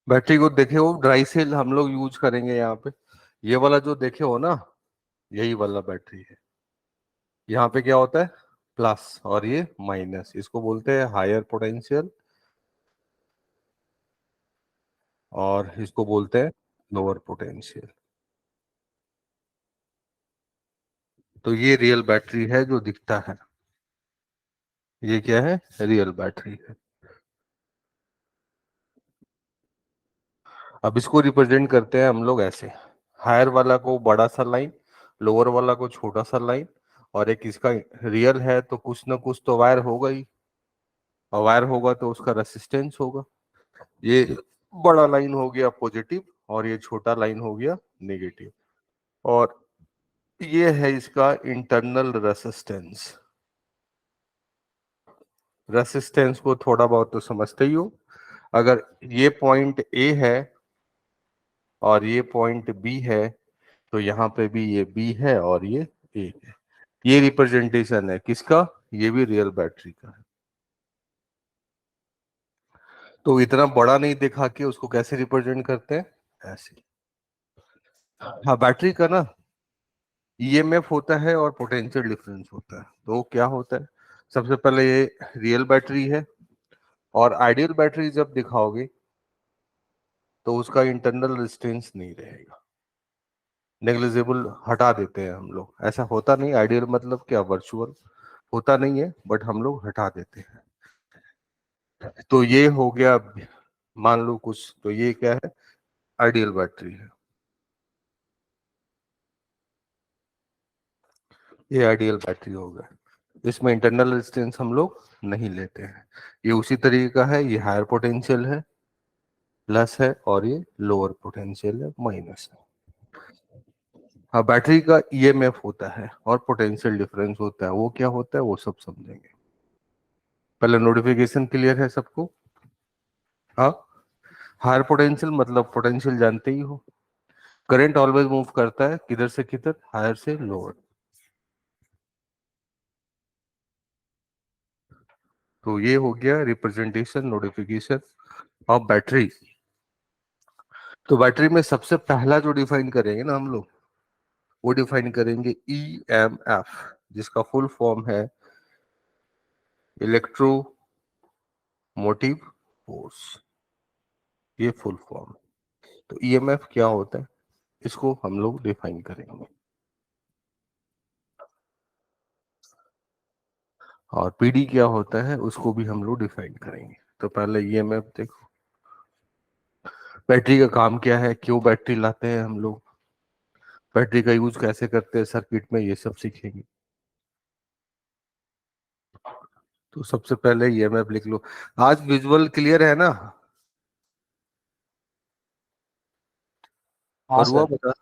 Battery को देखे हो, ड्राई सेल हम लोग यूज करेंगे यहाँ पे। ये वाला जो देखे हो ना, यही वाला बैटरी है। यहाँ पे क्या होता है, प्लस और ये माइनस, इसको बोलते हैं हायर पोटेंशियल और इसको बोलते हैं लोअर पोटेंशियल। तो ये रियल बैटरी है जो दिखता है, ये क्या है, रियल बैटरी है। अब इसको रिप्रेजेंट करते हैं हम लोग ऐसे, हायर वाला को बड़ा सा लाइन, लोअर वाला को छोटा सा लाइन, और एक इसका रियल है तो कुछ ना कुछ तो वायर होगा ही, और वायर होगा तो उसका रेसिस्टेंस होगा। ये बड़ा लाइन हो गया पॉजिटिव और ये छोटा लाइन हो गया नेगेटिव। और ये है इसका इंटरनल रेसिस्टेंस। रेसिस्टेंस को थोड़ा बहुत तो समझते ही हो। अगर ये पॉइंट ए है और ये पॉइंट बी है, तो यहाँ पे भी ये बी है और ये ए है। ये रिप्रेजेंटेशन है किसका, ये भी रियल बैटरी का है। तो इतना बड़ा नहीं दिखा के उसको कैसे रिप्रेजेंट करते हैं, ऐसे। हाँ, बैटरी का ना ईएमएफ होता है और पोटेंशियल डिफरेंस होता है। तो क्या होता है, सबसे पहले ये रियल बैटरी है, और आइडियल बैटरी जब दिखाओगे तो उसका इंटरनल रेजिस्टेंस नहीं रहेगा, नेग्लिजिबल हटा देते हैं हम लोग। ऐसा होता नहीं, आइडियल मतलब क्या, वर्चुअल होता नहीं है, बट हम लोग हटा देते हैं। तो ये हो गया, मान लो कुछ, तो ये क्या है, आइडियल बैटरी है। ये आइडियल बैटरी हो गया, इसमें इंटरनल रेजिस्टेंस हम लोग नहीं लेते हैं। ये उसी तरीके का है, ये हायर पोटेंशियल है, प्लस है, और ये लोअर पोटेंशियल है, माइनस है। हाँ, बैटरी का ईएमएफ होता है और पोटेंशियल डिफरेंस होता है, वो क्या होता है वो सब समझेंगे। पहले नोटिफिकेशन क्लियर है सबको। हाँ, हायर पोटेंशियल मतलब पोटेंशियल जानते ही हो, करंट ऑलवेज मूव करता है किधर से किधर, हायर से लोअर। तो ये हो गया रिप्रेजेंटेशन, नोटिफिकेशन ऑफ बैटरी। तो बैटरी में सबसे पहला जो डिफाइन करेंगे ना हम लोग, वो डिफाइन करेंगे ईएमएफ, जिसका फुल फॉर्म है इलेक्ट्रो मोटिव फोर्स। ये फुल फॉर्म। तो ईएमएफ क्या होता है, इसको हम लोग डिफाइन करेंगे। और पीडी क्या होता है उसको भी हम लोग डिफाइन करेंगे। तो पहले ईएमएफ देखो, बैटरी का काम क्या है, क्यों बैटरी लाते हैं हम लोग, बैटरी का यूज कैसे करते हैं सर्किट में, ये सब सीखेंगे। तो सबसे पहले ईएमएफ लिख लो। आज विजुअल क्लियर है ना, हाँ बरुआ सर। बता,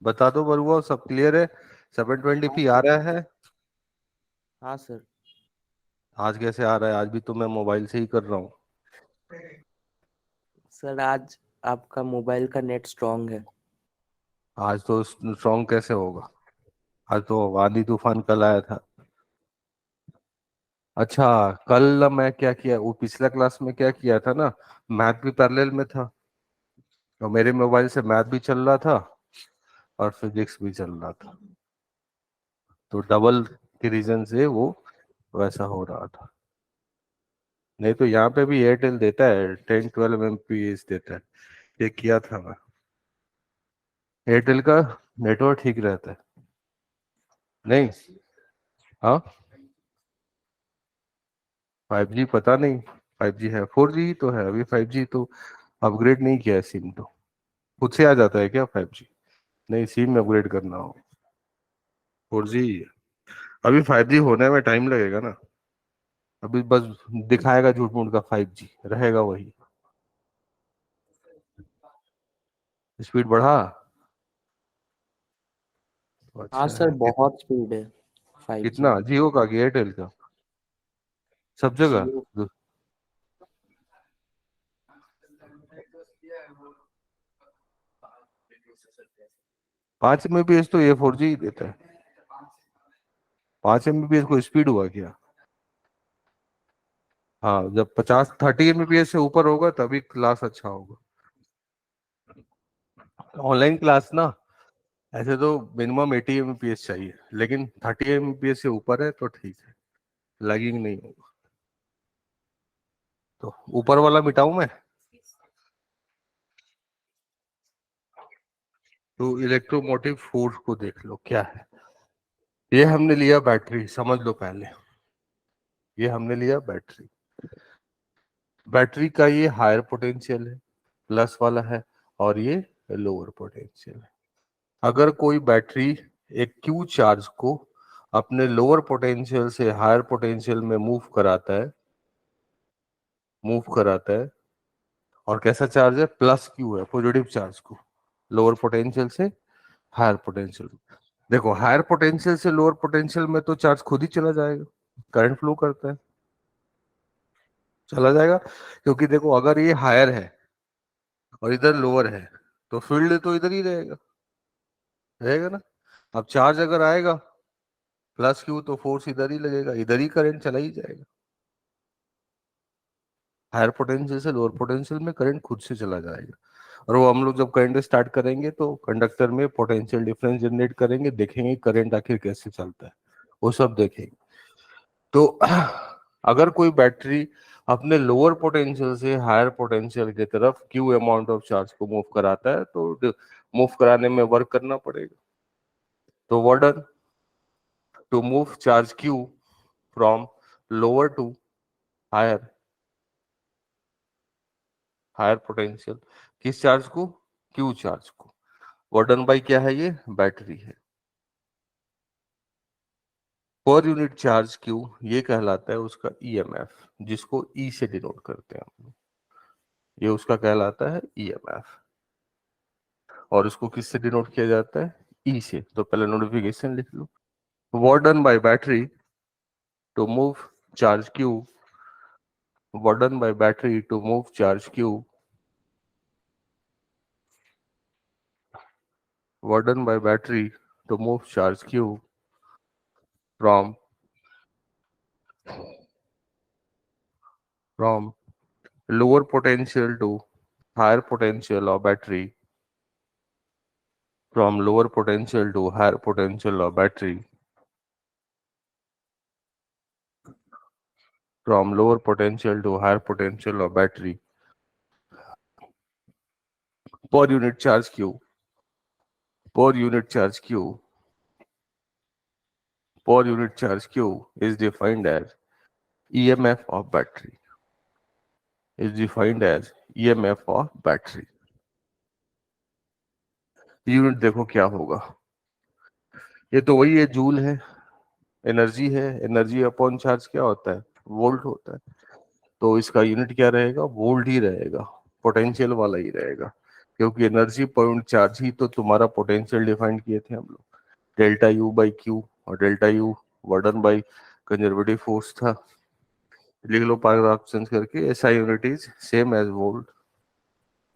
बता दो बरुआ, सब क्लियर है, 720p आ रहा है। हाँ सर। आज कैसे आ रहा है, आज भी तो मैं मोबाइल से ही कर रहा हूँ। सर आज आपका मोबाइल का नेट स्ट्रांग है। आज तो स्ट्रॉन्ग कैसे होगा, आज तो आंधी तूफान कल आया था। अच्छा, कल मैं क्या किया, वो पिछला क्लास में क्या किया था ना, मैथ भी पैरेलल में था, और मेरे मोबाइल से मैथ भी चल रहा था और फिजिक्स भी चल रहा था। तो डबल के रीजन से वो वैसा हो रहा था। नहीं तो यहाँ पे भी एयरटेल देता है 10-12 MPH देता है, ये किया था मैं। एयरटेल का नेटवर्क ठीक रहता है। नहीं, हाँ, 5G पता नहीं, 5G है, 4G ही तो है अभी, 5G तो अपग्रेड नहीं किया है सिम तो। खुद से आ जाता है क्या 5G, नहीं सिम में अपग्रेड करना हो। 4G ही है, अभी 5G होने में टाइम लगेगा ना, अभी बस दिखाएगा झूठ मूठ का, 5G रहेगा वही। स्पीड बढ़ा, हाँ अच्छा सर, है। बहुत स्पीड है 5G कितना, में। जियो का कि एयरटेल का, सब जगह। जियो। 5 MBPS तो ये 4G ही देता है, 5 MBPS को स्पीड हुआ क्या। हाँ, जब 50-30 MBPS से ऊपर होगा तभी क्लास अच्छा होगा। ऑनलाइन क्लास ना ऐसे तो मिनिमम 80 एमबीपीएस चाहिए, लेकिन 30 एमबीपीएस से ऊपर है तो ठीक है, लैगिंग नहीं होगा। तो ऊपर वाला मिटाऊं मैं? तो इलेक्ट्रोमोटिव फोर्स को देख लो क्या है। ये हमने लिया बैटरी, समझ लो पहले, ये हमने लिया बैटरी। बैटरी का ये हायर पोटेंशियल है, प्लस वाला है, और ये लोअर पोटेंशियल है। अगर कोई बैटरी एक क्यू चार्ज को अपने लोअर पोटेंशियल से हायर पोटेंशियल में मूव कराता है, और कैसा चार्ज है, प्लस क्यू है, पॉजिटिव चार्ज को लोअर पोटेंशियल से हायर पोटेंशियल। देखो हायर पोटेंशियल से लोअर पोटेंशियल में तो चार्ज खुद ही चला जाएगा, करंट फ्लो करता है, चला जाएगा। क्योंकि देखो अगर ये हायर है और इधर लोअर है, तो फील्ड तो इधर ही रहेगा, रहेगा ना। अब चार्ज अगर आएगा प्लस क्यू, तो फोर्स इधर ही लगेगा, इधर ही करंट चला ही जाएगा। हायर पोटेंशियल से लोअर पोटेंशियल में करंट खुद से चला जाएगा। और वो हम लोग जब करंट स्टार्ट करेंगे तो कंडक्टर में पोटेंशियल डिफरेंस जनरेट करेंगे, देखेंगे करंट आखिर कैसे चलता है, वो सब देखेंगे। तो अगर कोई बैटरी अपने लोअर पोटेंशियल से हायर पोटेंशियल की तरफ क्यू अमाउंट ऑफ चार्ज को मूव कराता है, तो मूव कराने में वर्क करना पड़ेगा। तो work done to move charge Q from lower to higher, higher potential, किस चार्ज को, क्यू चार्ज को, वर्डन बाई क्या है, ये बैटरी है। पर यूनिट चार्ज क्यू ये कहलाता है उसका ईएमएफ, जिसको ई से डिनोट करते हैं हम लोग, ये उसका कहलाता है ईएमएफ। और उसको किससे डिनोट किया जाता है, ई से। तो पहले नोटिफिकेशन लिख लो, work done by battery to move charge Q, work done by battery to move charge Q, work done by battery to move charge Q from from lower potential to higher potential of battery, from lower potential to higher potential of battery, from lower potential to higher potential of battery, per unit charge q, per unit charge q, per unit charge q is defined as emf of battery, is defined as emf of battery। Unit देखो क्या होगा, ये तो वही है, joule है, energy है, energy upon charge क्या होता है, वोल्ट होता है। तो इसका यूनिट क्या रहेगा, वोल्ट ही रहेगा, पोटेंशियल वाला ही रहेगा। क्योंकि एनर्जी पॉइंट चार्ज ही तो तुम्हारा पोटेंशियल डिफाइन किए थे हम लोग, डेल्टा यू बाई क्यू, और delta U W done by conservative force था। लिख लो पैराग्राफ चेंज करके, SI unit is same as volt,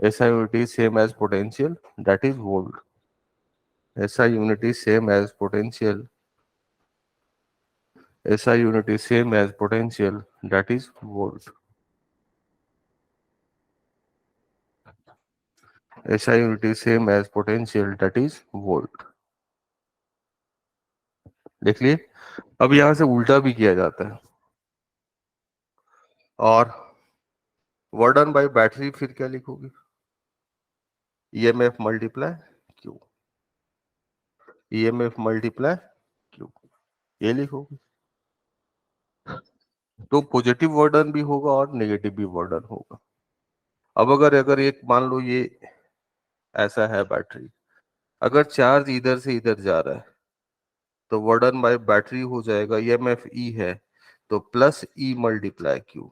SI unit is same as potential, that is volt. SI unit is same as potential, SI unit is same as potential, that is volt। SI unit is same as potential, that is volt। देख लिए। अब यहां से उल्टा भी किया जाता है, और वर्डन बाय बैटरी फिर क्या लिखोगे, EMF multiply Q, EMF multiply Q, ये लिखोगे। तो पॉजिटिव वर्डन भी होगा और नेगेटिव भी वर्डन होगा। अब अगर अगर एक मान लो ये ऐसा है बैटरी, अगर चार्ज इधर से इधर जा रहा है, तो वर्डन बाय बैटरी हो जाएगा, EMF E है तो प्लस E मल्टीप्लाई Q।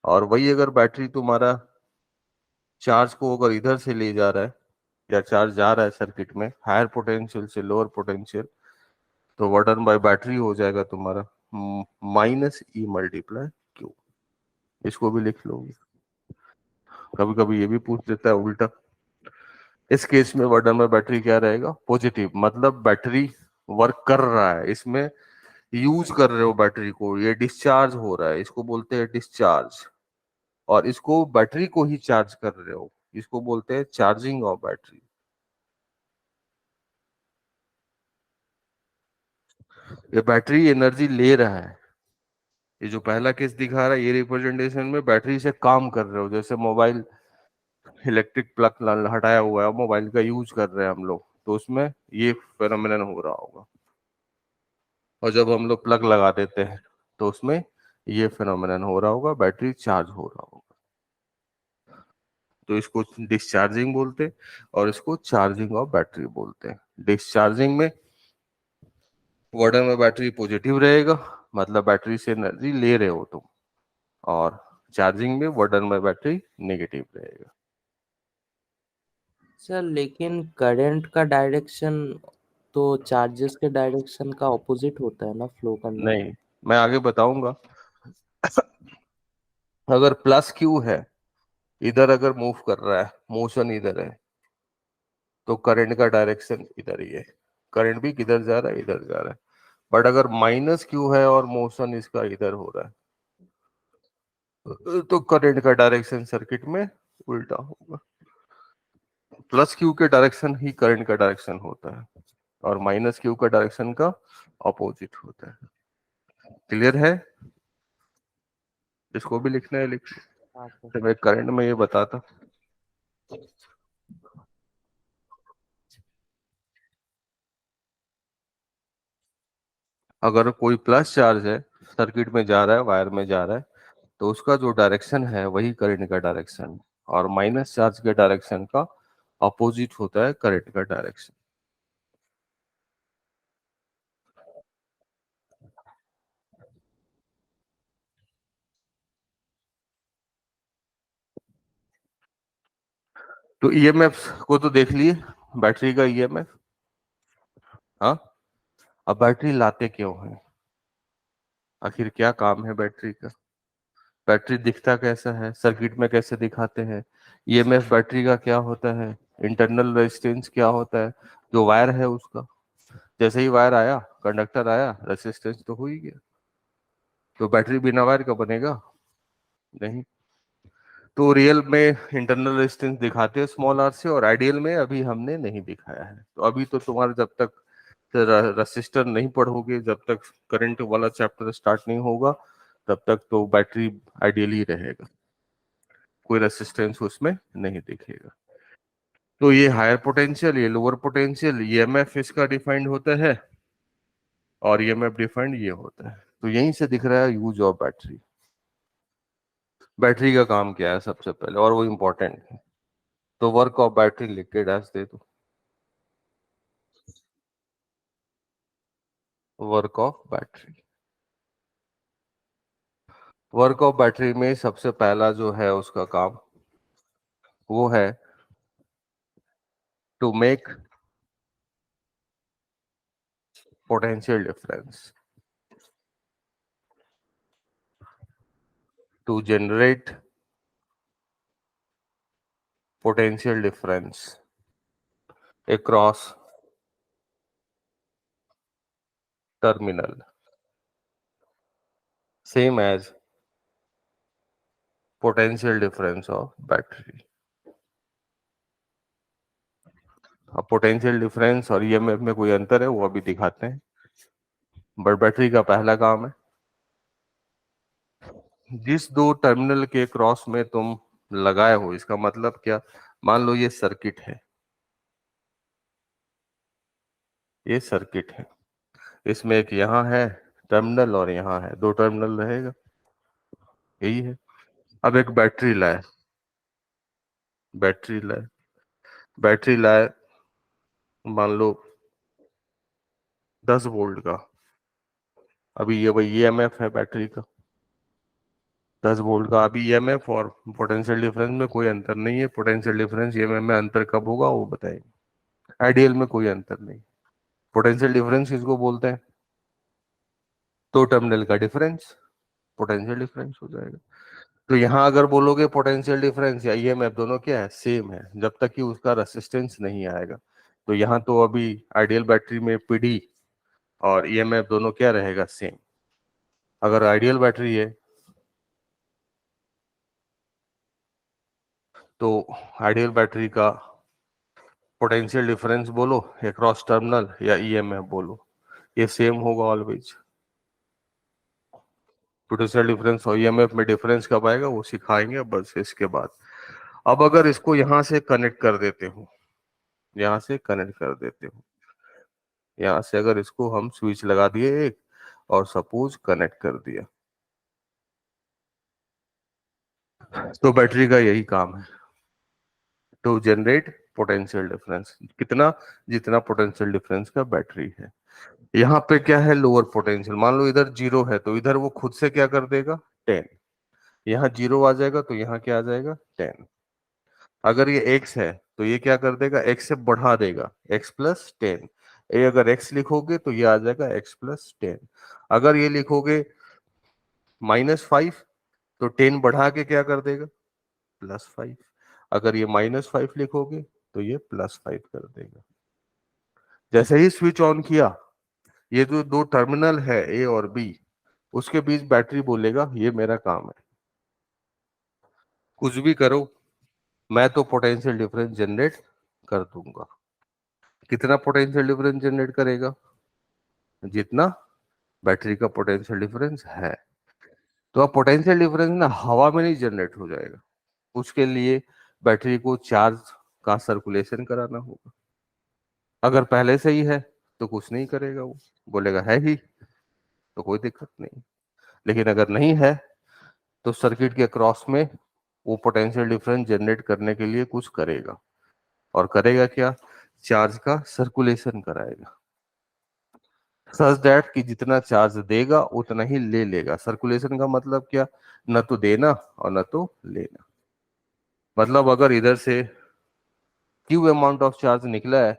और वही अगर बैटरी तुम्हारा चार्ज को अगर इधर से ले जा रहा है, या चार्ज जा रहा है सर्किट में हायर पोटेंशियल से लोअर पोटेंशियल, तो वर्डन बाय बैटरी हो जाएगा तुम्हारा माइनस E मल्टीप्लाई Q। इसको भी लिख लोगे। कभी कभी ये भी पूछ देता है उल्टा, इस केस में वर्डन बाय बैटरी क्या रहेगा, पॉजिटिव, मतलब बैटरी वर्क कर रहा है, इसमें यूज कर रहे हो बैटरी को, ये डिस्चार्ज हो रहा है, इसको बोलते हैं डिस्चार्ज। और इसको बैटरी को ही चार्ज कर रहे हो, इसको बोलते हैं चार्जिंग ऑफ बैटरी। ये बैटरी एनर्जी ले रहा है। ये जो पहला केस दिखा रहा है ये रिप्रेजेंटेशन में बैटरी से काम कर रहे हो, जैसे मोबाइल इलेक्ट्रिक प्लग हटाया हुआ है, मोबाइल का यूज कर रहे हैं हम लोग, तो उसमें ये फेनोमेनन हो रहा होगा। और जब हम लोग प्लग लगा देते हैं तो उसमें ये फेनोमेनन हो रहा होगा, बैटरी चार्ज हो रहा होगा। तो इसको डिस्चार्जिंग बोलते हैं और इसको चार्जिंग ऑफ बैटरी बोलते हैं। डिस्चार्जिंग में वाटर में बैटरी पॉजिटिव रहेगा, मतलब बैटरी से एनर्जी ले रहे हो तुम, और चार्जिंग में वाटर में बैटरी नेगेटिव रहेगा। सर लेकिन करंट का डायरेक्शन तो चार्जेस के डायरेक्शन का ऑपोजिट होता है ना, फ्लो करने का। नहीं, मैं आगे बताऊंगा। अगर प्लस क्यू है, इधर अगर मूव कर रहा है, मोशन इधर है, तो करंट का डायरेक्शन इधर ही है, करंट भी किधर जा रहा है, इधर जा रहा है। बट अगर माइनस क्यू है और मोशन इसका इधर हो रहा है, तो करंट का डायरेक्शन सर्किट में उल्टा होगा। प्लस क्यू के डायरेक्शन ही करंट का डायरेक्शन होता है और माइनस क्यू का डायरेक्शन का अपोजिट होता है। क्लियर है? इसको भी लिखना है, लिख। हाँ सर। तो मैं करंट में ये बताता, अगर कोई प्लस चार्ज है, सर्किट में जा रहा है, वायर में जा रहा है, तो उसका जो डायरेक्शन है वही करंट का डायरेक्शन, और माइनस चार्ज के डायरेक्शन का अपोजिट होता है करंट का डायरेक्शन। तो ईएमएफ को तो देख लिए, बैटरी का ईएमएफ। हाँ, अब बैटरी लाते क्यों है, आखिर क्या काम है बैटरी का? बैटरी दिखता कैसा है, सर्किट में कैसे दिखाते हैं, ईएमएफ बैटरी का क्या होता है, इंटरनल रेजिस्टेंस क्या होता है, जो वायर है उसका, जैसे ही वायर आया, कंडक्टर आया, रेजिस्टेंस तो हो ही गया। तो बैटरी बिना वायर का बनेगा? नहीं। तो रियल में इंटरनल रेजिस्टेंस दिखाते हैं स्मॉल आर से, और आइडियल में अभी हमने नहीं दिखाया है। तो अभी तो तुम्हारा जब तक रजिस्टर नहीं पढ़ोगे, जब तक करंट वाला चैप्टर स्टार्ट नहीं होगा, तब तक तो बैटरी आइडियली रहेगा, कोई रेसिस्टेंस उसमें नहीं दिखेगा। तो ये हायर पोटेंशियल, ये लोअर पोटेंशियल, ईएमएफ इसका डिफाइंड होता है, और ईएमएफ डिफाइंड ये होता है। तो यहीं से दिख रहा है यूज ऑफ बैटरी। बैटरी का काम क्या है सबसे पहले, और वो इम्पोर्टेंट है। तो वर्क ऑफ बैटरी लिख के डैश दे दो, work of battery. Work of battery में सबसे पहला जो है उसका काम, वो है to make potential difference, to generate potential difference across terminal, same as potential difference of battery। अब पोटेंशियल डिफरेंस और ईएमएफ में कोई अंतर है वो अभी दिखाते हैं, बट बैटरी का पहला काम है, जिस दो टर्मिनल के क्रॉस में तुम लगाए हो, इसका मतलब क्या, मान लो ये सर्किट है, ये सर्किट है, इसमें एक यहाँ है टर्मिनल और यहाँ है, दो टर्मिनल रहेगा, यही है। अब एक बैटरी लाए, बैटरी लाए, बैटरी लाए, मान लो 10 वोल्ट का, अभी ये वही ईएमएफ है बैटरी का, 10 वोल्ट का। अभी ईएमएफ और पोटेंशियल डिफरेंस में कोई अंतर नहीं है, पोटेंशियल डिफरेंस ईएमएफ में अंतर कब होगा वो बताएंगे। आइडियल में कोई अंतर नहीं। पोटेंशियल डिफरेंस किसको बोलते हैं, दो टर्मिनल का डिफरेंस पोटेंशियल डिफरेंस हो जाएगा। तो यहाँ अगर बोलोगे पोटेंशियल डिफरेंस या ईएमएफ दोनों क्या है, सेम है, जब तक कि उसका रेसिस्टेंस नहीं आएगा। तो यहाँ तो अभी आइडियल बैटरी में पीडी और ईएमएफ दोनों क्या रहेगा, सेम। अगर आइडियल बैटरी है तो आइडियल बैटरी का पोटेंशियल डिफरेंस बोलो अक्रॉस टर्मिनल, या ईएमएफ बोलो, ये सेम होगा ऑलवेज। पोटेंशियल डिफरेंस और ईएमएफ में डिफरेंस कब आएगा वो सिखाएंगे बस इसके बाद। अब अगर इसको यहां से कनेक्ट कर देते हो, यहां से कनेक्ट कर देते हो, यहां से अगर इसको हम स्विच लगा दिए एक और सपोज कनेक्ट कर दिया, तो बैटरी का यही काम है, टू जनरेट पोटेंशियल डिफरेंस। कितना? जितना पोटेंशियल डिफरेंस का बैटरी है। यहाँ पे क्या है? Lower potential. मान लो इधर जीरो है तो इधर वो खुद से क्या कर देगा? 10। यहाँ जीरो आ जाएगा तो यहाँ क्या आ जाएगा? 10। अगर ये x है तो ये क्या कर देगा? x से बढ़ा देगा, x+10। ये अगर x लिखोगे तो ये आ जाएगा x+10। अगर ये लिखोगे -5 तो 10 बढ़ा के क्या कर देगा? +5। अगर ये -5 लिखोगे तो ये +5 कर देगा। जैसे ही स्विच ऑन किया, ये जो दो टर्मिनल है ए और बी, उसके बीच बैटरी बोलेगा ये मेरा काम है, कुछ भी करो मैं तो पोटेंशियल डिफरेंस जनरेट कर दूंगा। कितना पोटेंशियल डिफरेंस जनरेट करेगा? जितना बैटरी का पोटेंशियल डिफरेंस है। तो अब पोटेंशियल डिफरेंस ना हवा में नहीं जनरेट हो जाएगा, उसके लिए बैटरी को चार्ज का सर्कुलेशन कराना होगा। अगर पहले से ही है तो कुछ नहीं करेगा, वो बोलेगा है ही तो कोई दिक्कत नहीं। लेकिन अगर नहीं है तो सर्किट के क्रॉस में वो पोटेंशियल डिफरेंस जनरेट करने के लिए कुछ करेगा। और करेगा क्या? चार्ज का सर्कुलेशन कराएगा, सच दैट कि जितना चार्ज देगा उतना ही ले लेगा। सर्कुलेशन का मतलब क्या? न तो देना और न तो लेना। मतलब अगर इधर से क्यू अमाउंट ऑफ चार्ज निकला है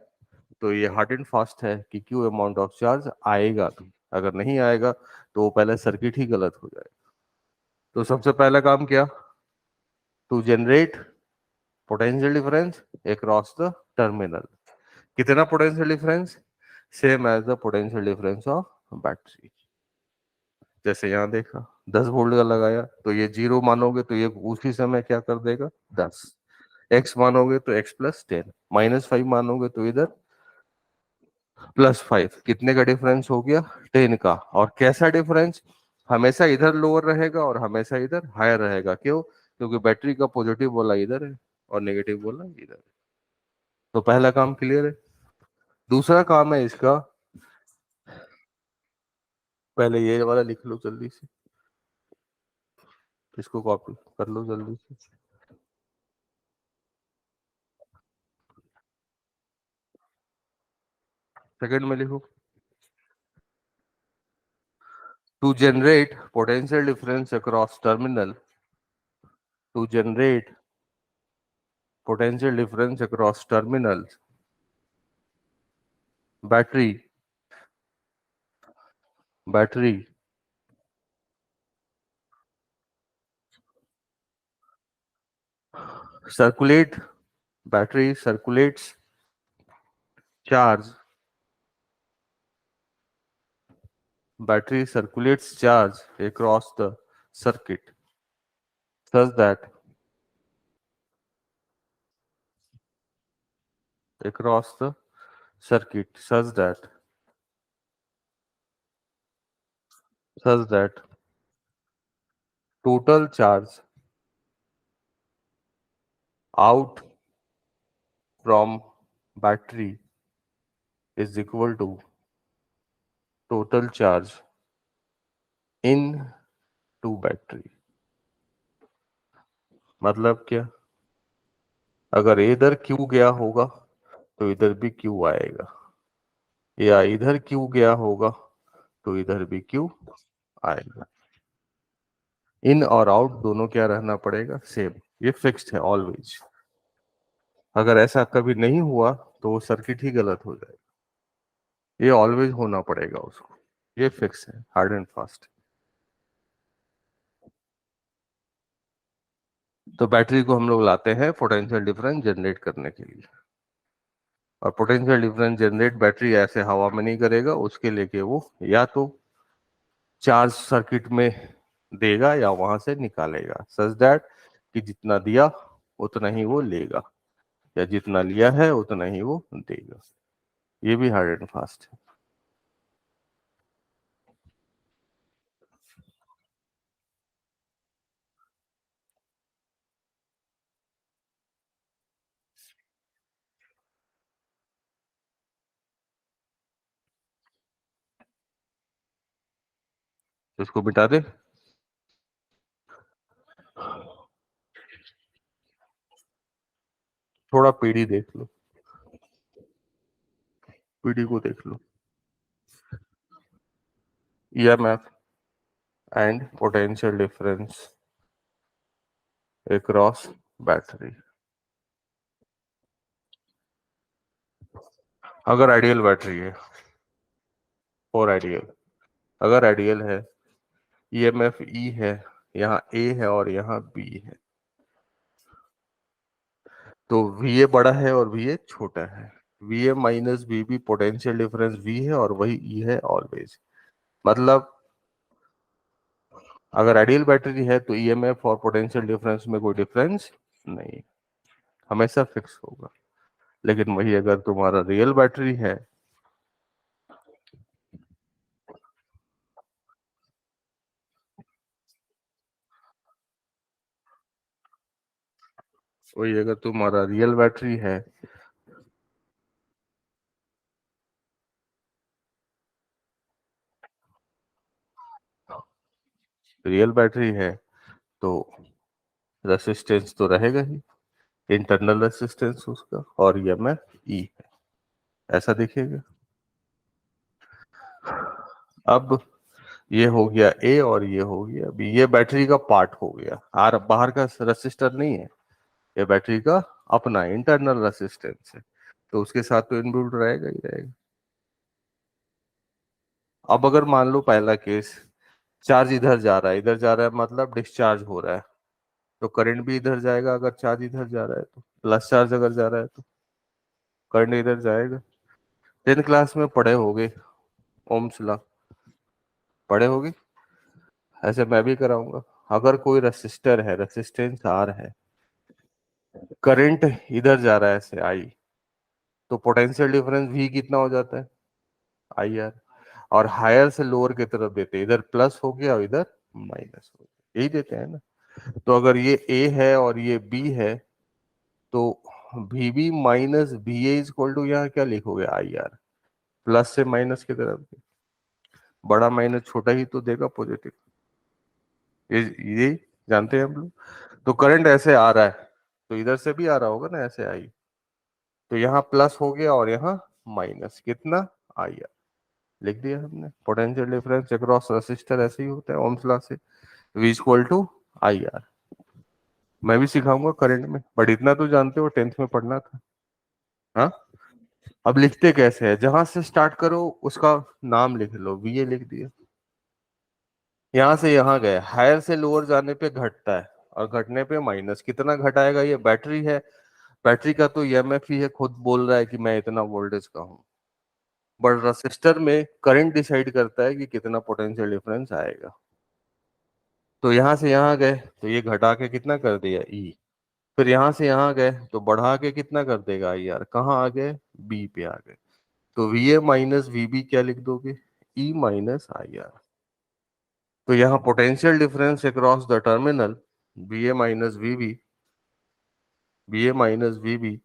तो ये हार्ड एंड फास्ट है कि क्यू अमाउंट ऑफ चार्ज आएगा भी। अगर नहीं आएगा तो वो पहले सर्किट ही गलत हो जाएगा। तो सबसे पहला काम क्या? To generate potential difference across the terminal. कितना potential difference? Same as the potential difference of battery. जैसे यहाँ देखा 10 वोल्ट का लगाया तो ये 0 मानोगे तो ये उसी समय क्या कर देगा? 10। x मानोगे तो x+10, -5 मानोगे तो इधर +5। कितने का डिफरेंस हो गया? 10 का। और कैसा डिफरेंस? हमेशा इधर लोअर रहेगा और हमेशा इधर हायर रहेगा। क्यों? क्योंकि बैटरी का पॉजिटिव बोला इधर है और नेगेटिव बोला इधर है। तो पहला काम क्लियर है। दूसरा काम है इसका, पहले ये वाला लिख लो जल्दी से, इसको कॉपी कर लो जल्दी से। सेकंड में लिखो, to generate potential difference across terminal, to generate potential difference across terminals, battery circulate battery circulates charge, battery circulates charge across the circuit such that across the circuit such that total charge out from battery is equal to total charge in to battery। मतलब क्या? अगर इधर Q गया होगा तो इधर भी Q आएगा, या इधर क्यू गया होगा तो इधर भी क्यू आएगा। इन और आउट दोनों क्या रहना पड़ेगा? सेम। ये फिक्स्ड है ऑलवेज। अगर ऐसा कभी नहीं हुआ तो वो सर्किट ही गलत हो जाएगा। ये ऑलवेज होना पड़ेगा उसको, ये फिक्स है, हार्ड एंड फास्ट। तो बैटरी को हम लोग लाते हैं पोटेंशियल डिफरेंस जनरेट करने के लिए। और पोटेंशियल डिफरेंस जनरेट बैटरी ऐसे हवा में नहीं करेगा, उसके लेके वो या तो चार्ज सर्किट में देगा या वहां से निकालेगा, सच दैट कि जितना दिया उतना ही वो लेगा, या जितना लिया है उतना ही वो देगा। ये भी हार्ड एंड फास्ट है। तो इसको मिटा दे। थोड़ा पीडी देख लो, पीडी को देख लो। EMF and potential difference across battery. अगर आइडियल बैटरी है, फॉर आइडियल, अगर आइडियल है, ईएमएफ ई है, यहाँ ए है और यहाँ बी है, तो वी ए बड़ा है और वी ए छोटा है। V A minus V B potential difference V है और वही ई है ऑलवेज। मतलब अगर आइडियल बैटरी है तो ईएमएफ और पोटेंशियल डिफरेंस में कोई डिफरेंस नहीं, हमेशा फिक्स होगा। लेकिन वही अगर तुम्हारा रियल बैटरी है, वही अगर तुम्हारा रियल बैटरी है, रियल बैटरी है तो रेसिस्टेंस तो रहेगा ही, इंटरनल रेसिस्टेंस उसका, और ईएमएफ ई है, ऐसा दिखेगा। अब ये हो गया ए और ये हो गया बी, ये बैटरी का पार्ट हो गया, आर बाहर का रेसिस्टर नहीं है, ये बैटरी का अपना इंटरनल रेसिस्टेंस है, तो उसके साथ तो इनबिल्ट रहेगा ही रहेगा। अब अगर मान लो पहला केस, चार्ज इधर जा रहा है, इधर जा रहा है मतलब डिस्चार्ज हो रहा है, तो करंट भी इधर जाएगा। अगर चार्ज इधर जा रहा है तो प्लस चार्ज अगर जा रहा है तो करंट इधर जाएगा। 10th क्लास में पढ़े होगे ओम्स लॉ, पढ़े होगे, ऐसे मैं भी कराऊंगा। अगर कोई रेसिस्टर है, रेसिस्टेंस आर है, करंट इधर जा रहा है ऐसे आई, तो पोटेंशियल डिफरेंस भी कितना हो जाता है, आई आर। और हायर से लोअर की तरफ देते हैं, इधर प्लस हो गया और इधर माइनस हो गया, यही देते हैं ना। तो अगर ये ए है और ये बी है, तो V B minus V A equal to, यहाँ क्या लिखोगे, आई आर। प्लस से माइनस की तरफ, बड़ा माइनस छोटा ही तो देगा पॉजिटिव, ये जानते हैं हम लोग। तो करंट ऐसे आ रहा है, तो इधर से भी आ रहा होगा ना, ऐसे आई, तो यहाँ प्लस हो गया और यहाँ माइनस, कितना, आई आर। लिख दिया हमने, पोटेंशियल डिफरेंस अक्रॉस रेसिस्टर ऐसे ही होता है ओम्स लॉ से, V equal to I R. मैं भी सिखाऊंगा करंट में, बट इतना तो जानते हो, 10th में पढ़ना था। हाँ, अब लिखते कैसे है, जहां से स्टार्ट करो उसका नाम लिख लो, वी ए लिख दिया। यहाँ से यहाँ गए, हायर से लोअर जाने पे घटता है और घटने पे माइनस, कितना घटाएगा, ये बैटरी है, बैटरी का तो ईएमएफ ही है, खुद बोल रहा है कि मैं इतना वोल्टेज का हूँ। बट रजिस्टर में करंट डिसाइड करता है कि कितना पोटेंशियल डिफरेंस आएगा। तो यहाँ से यहाँ गए तो ये घटा के कितना कर दिया, ई। फिर यहाँ से यहाँ गए तो बढ़ा के कितना कर देगा, आई आर। कहाँ आ गए, बी पे आ गए, तो V A minus V B क्या लिख दोगे, ई माइनस आई आर। तो यहाँ potential difference across the terminal, B A minus V B, B A minus V B,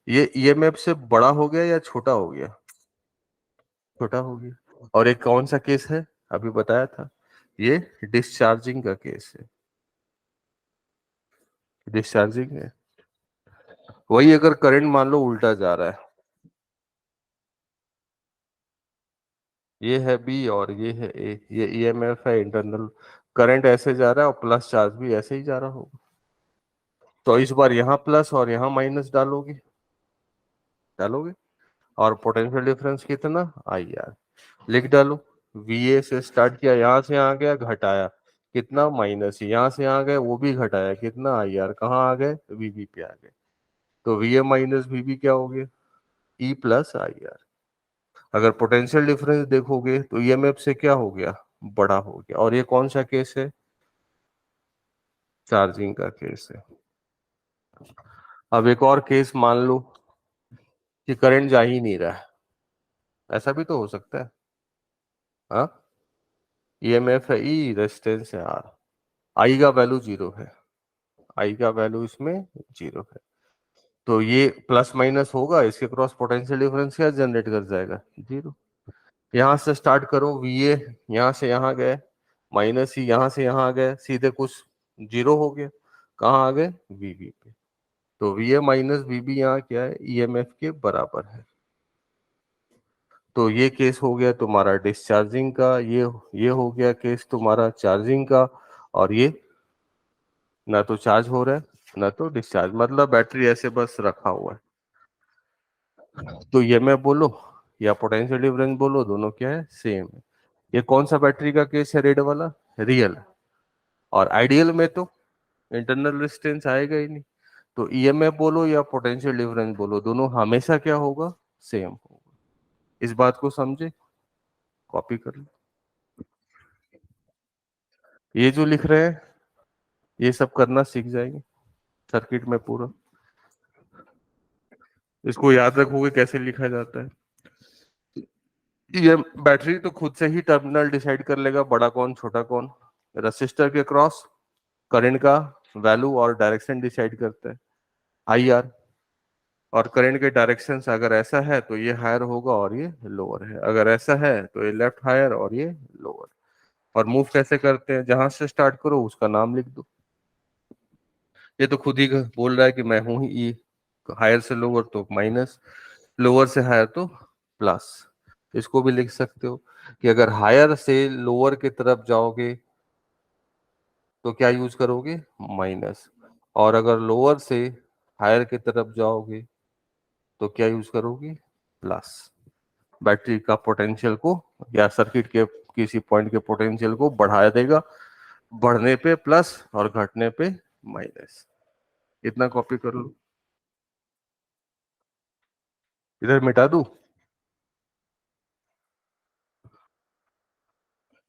ये ईएमएफ से बड़ा हो गया या छोटा हो गया, छोटा हो गया। और एक कौन सा केस है, अभी बताया था, ये डिस्चार्जिंग का केस है, डिस्चार्जिंग है। वही अगर करंट मान लो उल्टा जा रहा है, ये है बी और ये है ए, ये ईएमएफ है इंटरनल, करंट ऐसे जा रहा है और प्लस चार्ज भी ऐसे ही जा रहा होगा, तो इस बार यहाँ प्लस और यहाँ माइनस डालोगे, डालोगे, और पोटेंशियल डिफरेंस कितना, आई आर, लिख डालो। वी ए से स्टार्ट किया, यहाँ से आ गया, घटाया, कितना, माइनस, यहाँ से आ गए वो भी घटाया, कितना, आई आर। कहाँ आ गए, वीबी पे आ गए, तो वी ए माइनस वीबी क्या हो गया, ई प्लस आई आर। अगर पोटेंशियल डिफरेंस देखोगे तो ईएमएफ से क्या हो गया, बड़ा हो गया। और ये कौन सा केस है, चार्जिंग का केस है। अब एक और केस मान लो कि करंट जा ही नहीं रहा है, ऐसा भी तो हो सकता है। हाँ, ईएमएफ है ई, रेजिस्टेंस है आर, आई का वैल्यू जीरो है, आई का वैल्यू इसमें जीरो है, तो ये प्लस माइनस होगा, इसके क्रॉस पोटेंशियल डिफरेंस क्या जनरेट कर जाएगा, जीरो। यहाँ से स्टार्ट करो, वी ए यहाँ से यहाँ गए, माइनस ही यहां से यहां आ गए, सीधे कुछ जीरो हो गया, कहाँ आ गए, वीबी पे। तो वी ए माइनस वीबी यहाँ क्या है, ईएमएफ के बराबर है। तो ये केस हो गया तुम्हारा डिस्चार्जिंग का, ये हो गया केस तुम्हारा चार्जिंग का, और ये ना तो चार्ज हो रहा है ना तो डिस्चार्ज, मतलब बैटरी ऐसे बस रखा हुआ है। तो ये मैं बोलो या पोटेंशियल डिफरेंस बोलो, दोनों क्या है, सेम है। ये कौन सा बैटरी का केस है, रेड वाला, रियल। और आइडियल में तो इंटरनल रेजिस्टेंस आएगा ही नहीं। तो ईएमएफ बोलो या पोटेंशियल डिफरेंस बोलो, दोनों हमेशा क्या होगा, सेम होगा। इस बात को समझे, कॉपी कर लो। ये जो लिख रहे हैं ये सब करना सीख जाएंगे सर्किट में पूरा। इसको याद रखोगे कैसे लिखा जाता है। ये बैटरी तो खुद से ही टर्मिनल डिसाइड कर लेगा, बड़ा कौन छोटा कौन। रजिस्टर के क्रॉस करंट का वैल्यू और डायरेक्शन डिसाइड करता है, आई आर। और करंट के डायरेक्शन अगर ऐसा है तो ये हायर होगा और ये लोअर है, अगर ऐसा है तो ये लेफ्ट हायर और ये लोअर। और मूव कैसे करते हैं, जहां से स्टार्ट करो उसका नाम लिख दो। ये तो खुद ही बोल रहा है कि मैं हूं ही ई, हायर से लोअर तो माइनस, लोअर से हायर तो प्लस। इसको भी लिख सकते हो कि अगर हायर से लोअर की तरफ जाओगे तो क्या यूज करोगे, माइनस। और अगर लोअर से हायर की तरफ जाओगे तो क्या यूज करोगे, प्लस। बैटरी का पोटेंशियल को या सर्किट के किसी पॉइंट के पोटेंशियल को बढ़ा देगा, बढ़ने पे प्लस और घटने पे माइनस। इतना कॉपी कर लो, इधर मिटा दूं।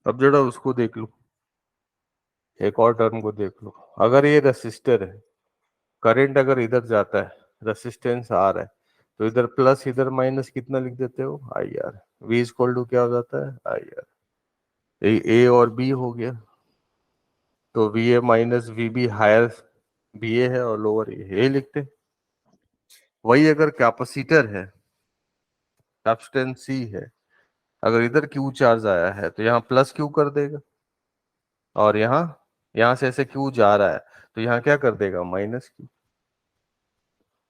अब जरा उसको देख लो, एक और टर्म को देख लो। अगर ये रेसिस्टर है, करंट अगर इधर जाता है, रेसिस्टेंस आ रहा है, तो इधर प्लस इधर माइनस कितना लिख देते हो, I R. V is equal to क्या हो जाता है, आई आर। ए और बी हो गया, तो V A minus V B, higher B A है और लोअर ए लिखते हैं। वही अगर कैपेसिटर है, कैपेसिटेंस सी है, अगर इधर क्यू चार्ज आया है तो यहाँ प्लस क्यू कर देगा, और यहाँ यहाँ से ऐसे क्यू जा रहा है तो यहाँ क्या कर देगा, माइनस क्यू,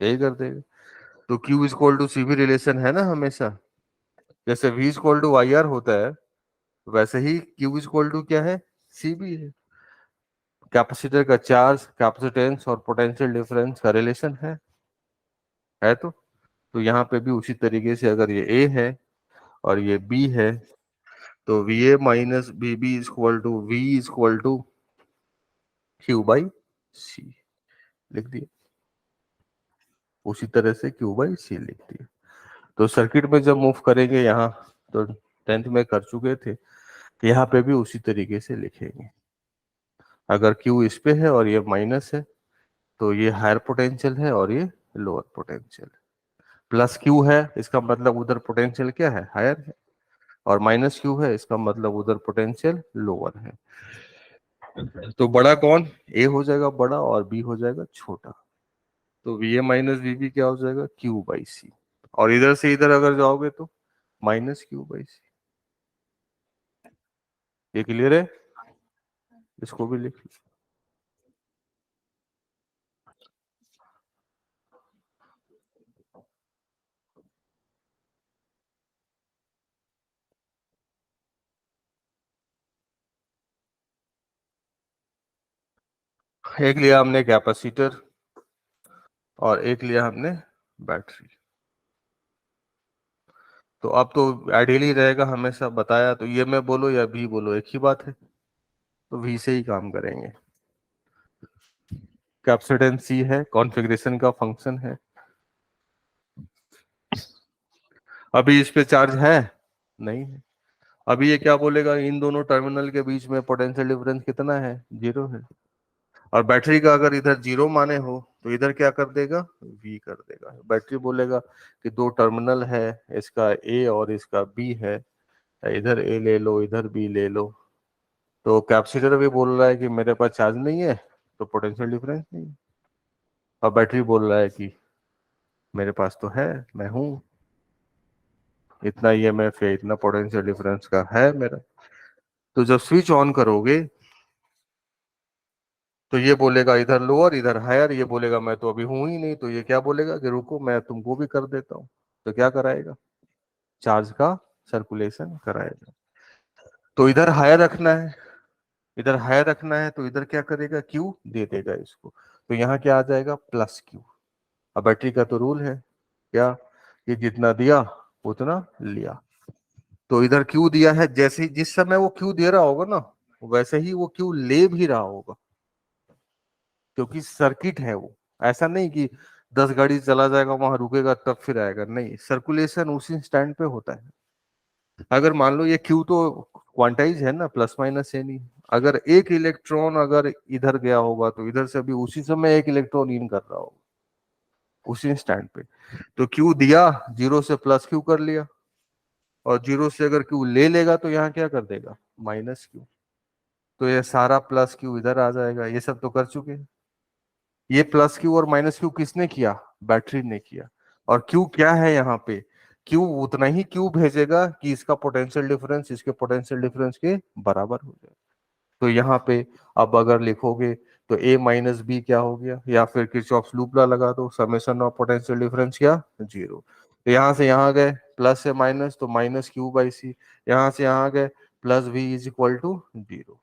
यही कर देगा। तो Q is equal to C V relation है ना हमेशा, जैसे v is equal to I R होता है, वैसे ही q इज इक्वल टू क्या है, सी भी है। कैपेसिटर का चार्ज, कैपेसिटेंस और पोटेंशियल डिफरेंस का रिलेशन है तो यहाँ पे भी उसी तरीके से अगर ये a है और ये b है, तो V A minus B B is equal to V is equal to Q by C, लिख दिया। उसी तरह से क्यू बाई सी लिख दिया। तो सर्किट में जब मूव करेंगे यहाँ, तो 10th में कर चुके थे, तो यहाँ पे भी उसी तरीके से लिखेंगे। अगर क्यू इस पे है और ये माइनस है तो ये हायर पोटेंशियल है और ये लोअर पोटेंशियल है। प्लस क्यू है इसका मतलब उधर पोटेंशियल क्या है, हायर है। और माइनस क्यू है इसका मतलब उधर पोटेंशियल लोअर है। तो बड़ा कौन, ए हो जाएगा बड़ा और बी हो जाएगा छोटा। तो V A minus V B क्या हो जाएगा, क्यू बाई सी। और इधर से इधर अगर जाओगे तो माइनस क्यू बाई सी। ये क्लियर है, इसको भी लिख लो। एक लिया हमने कैपेसिटर और एक लिया हमने बैटरी। तो अब तो आइडियली रहेगा हमेशा बताया, तो ये मैं बोलो या भी बोलो एक ही बात है, तो वी से ही काम करेंगे। कैपेसिटेंस सी है, कॉन्फ़िगरेशन का फंक्शन है। अभी इस पे चार्ज है नहीं है। अभी ये क्या बोलेगा, इन दोनों टर्मिनल के बीच में पोटेंशियल डिफरेंस कितना है, जीरो है। और बैटरी का अगर इधर जीरो माने हो तो इधर क्या कर देगा, वी कर देगा। बैटरी बोलेगा कि दो टर्मिनल है, इसका ए और इसका बी है, इधर ए ले लो इधर बी ले लो। तो कैपेसिटर भी बोल रहा है कि मेरे पास चार्ज नहीं है तो पोटेंशियल डिफरेंस नहीं है। और बैटरी बोल रहा है कि मेरे पास तो है, मैं हूं, इतना ईएमएफ है, इतना पोटेंशियल डिफरेंस का है मेरा। तो जब स्विच ऑन करोगे तो ये बोलेगा इधर लोअर इधर हायर, ये बोलेगा मैं तो अभी हूं ही नहीं, तो ये क्या बोलेगा कि रुको मैं तुमको भी कर देता हूँ। तो क्या कराएगा, चार्ज का सर्कुलेशन कराएगा। तो इधर हायर रखना है, इधर हायर रखना है, तो इधर क्या करेगा, क्यू दे देगा इसको। तो यहाँ क्या आ जाएगा, प्लस क्यू। अब बैटरी का तो रूल है क्या, ये जितना दिया उतना लिया। तो इधर क्यू दिया है, जैसे ही जिस समय वो क्यू दे रहा होगा ना, वैसे ही वो क्यू ले भी रहा होगा, क्योंकि सर्किट है वो। ऐसा नहीं कि 10 गाड़ी चला जाएगा वहां रुकेगा तब फिर आएगा, नहीं, सर्कुलेशन उसी स्टैंड पे होता है। अगर मान लो ये क्यू तो क्वांटाइज है ना, प्लस माइनस है नहीं, अगर एक इलेक्ट्रॉन अगर इधर गया होगा तो इधर से भी उसी समय एक इलेक्ट्रॉन इन कर रहा होगा उसी स्टैंड पे। तो क्यू दिया, जीरो से प्लस क्यू कर लिया, और जीरो से अगर क्यू ले लेगा तो यहाँ क्या कर देगा, माइनस क्यू। तो ये सारा प्लस क्यू इधर आ जाएगा, ये सब तो कर चुके हैं। ये प्लस क्यू और माइनस क्यू किसने किया, बैटरी ने किया। और क्यू क्या है यहाँ पे, क्यू उतना ही क्यू भेजेगा कि इसका पोटेंशियल डिफरेंस इसके पोटेंशियल डिफरेंस के बराबर हो जाए। तो यहाँ पे अब अगर लिखोगे तो ए माइनस बी क्या हो गया, या फिर किरचॉफ्स लूप ला लगा दो, समेशन ऑफ पोटेंशियल डिफरेंस क्या, जीरो। तो यहाँ से यहाँ गए प्लस से माइनस, तो माइनस क्यू बाई सी। यहाँ से यहाँ गए plus V is equal to zero,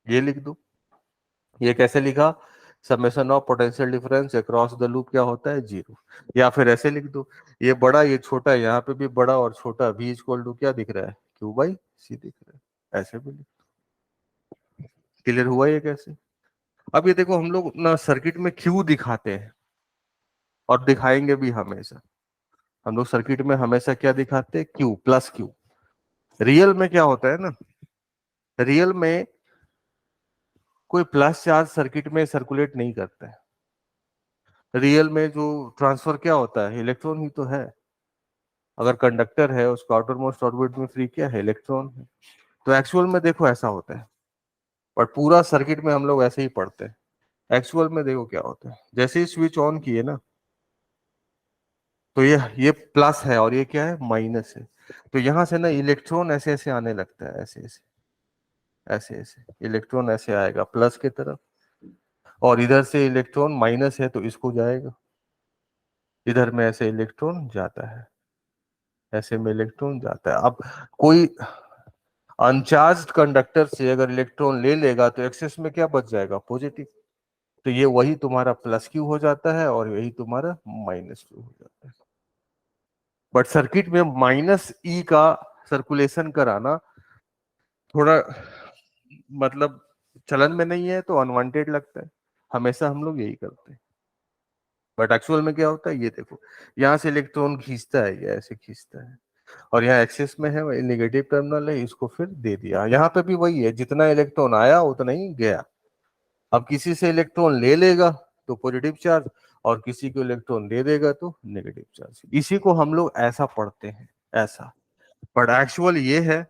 ये लिख दो। ये कैसे लिखा, summation of potential difference across the loop क्या होता है, जीरो। या फिर ऐसे लिख दो, ये बड़ा ये छोटा, यहाँ पे भी बड़ा और छोटा, v इक्वल टू क्या दिख रहा है, क्यू बाई सी दिख रहा है, ऐसे भी लिख। क्लियर हुआ ये कैसे। अब ये देखो हम लोग ना सर्किट में क्यू दिखाते हैं और दिखाएंगे भी हमेशा। हम लोग सर्किट में हमेशा क्या दिखाते हैं, क्यू प्लस क्यू। रियल में क्या होता है ना, रियल में कोई प्लस चार्ज सर्किट में सर्कुलेट नहीं करता है। रियल में जो ट्रांसफर क्या होता है, इलेक्ट्रॉन ही तो है। अगर कंडक्टर है उसका आउटर मोस्ट ऑर्बिट में फ्री क्या है, इलेक्ट्रॉन है। तो एक्चुअल में देखो ऐसा होता है, पर पूरा सर्किट में हम लोग ऐसे ही पढ़ते हैं। एक्चुअल में देखो क्या होता है, जैसे ही स्विच ऑन किए ना, तो ये प्लस है और ये क्या है, माइनस है। तो यहां से ना इलेक्ट्रॉन ऐसे ऐसे आने लगता है, ऐसे ऐसे ऐसे ऐसे इलेक्ट्रॉन ऐसे आएगा प्लस की तरफ, और इधर से इलेक्ट्रॉन माइनस है तो इसको जाएगा, इधर में ऐसे इलेक्ट्रॉन जाता है, ऐसे में इलेक्ट्रॉन जाता है। अब कोई अनचार्ज कंडक्टर से अगर इलेक्ट्रॉन ले लेगा तो एक्सेस में क्या बच जाएगा, पॉजिटिव। तो ये वही तुम्हारा प्लस क्यू हो जाता है और यही तुम्हारा माइनस क्यू हो जाता है। बट सर्किट में माइनस ई का सर्कुलेशन कराना थोड़ा मतलब चलन में नहीं है, तो अनवांटेड लगता है, हमेशा हम लोग यही करते हैं। बट एक्चुअल में क्या होता है, ये देखो, यहाँ से इलेक्ट्रॉन खींचता है, ये ऐसे खींचता है, और यहाँ एक्सेस में है नेगेटिव टर्मिनल है, इसको फिर दे दिया। यहाँ पे भी वही है, जितना इलेक्ट्रॉन आया उतना ही गया। अब किसी से इलेक्ट्रॉन ले लेगा तो पॉजिटिव चार्ज, और किसी को इलेक्ट्रॉन दे देगा तो नेगेटिव चार्ज। इसी को हम लोग ऐसा पढ़ते हैं, ऐसा। बट एक्चुअल ये है,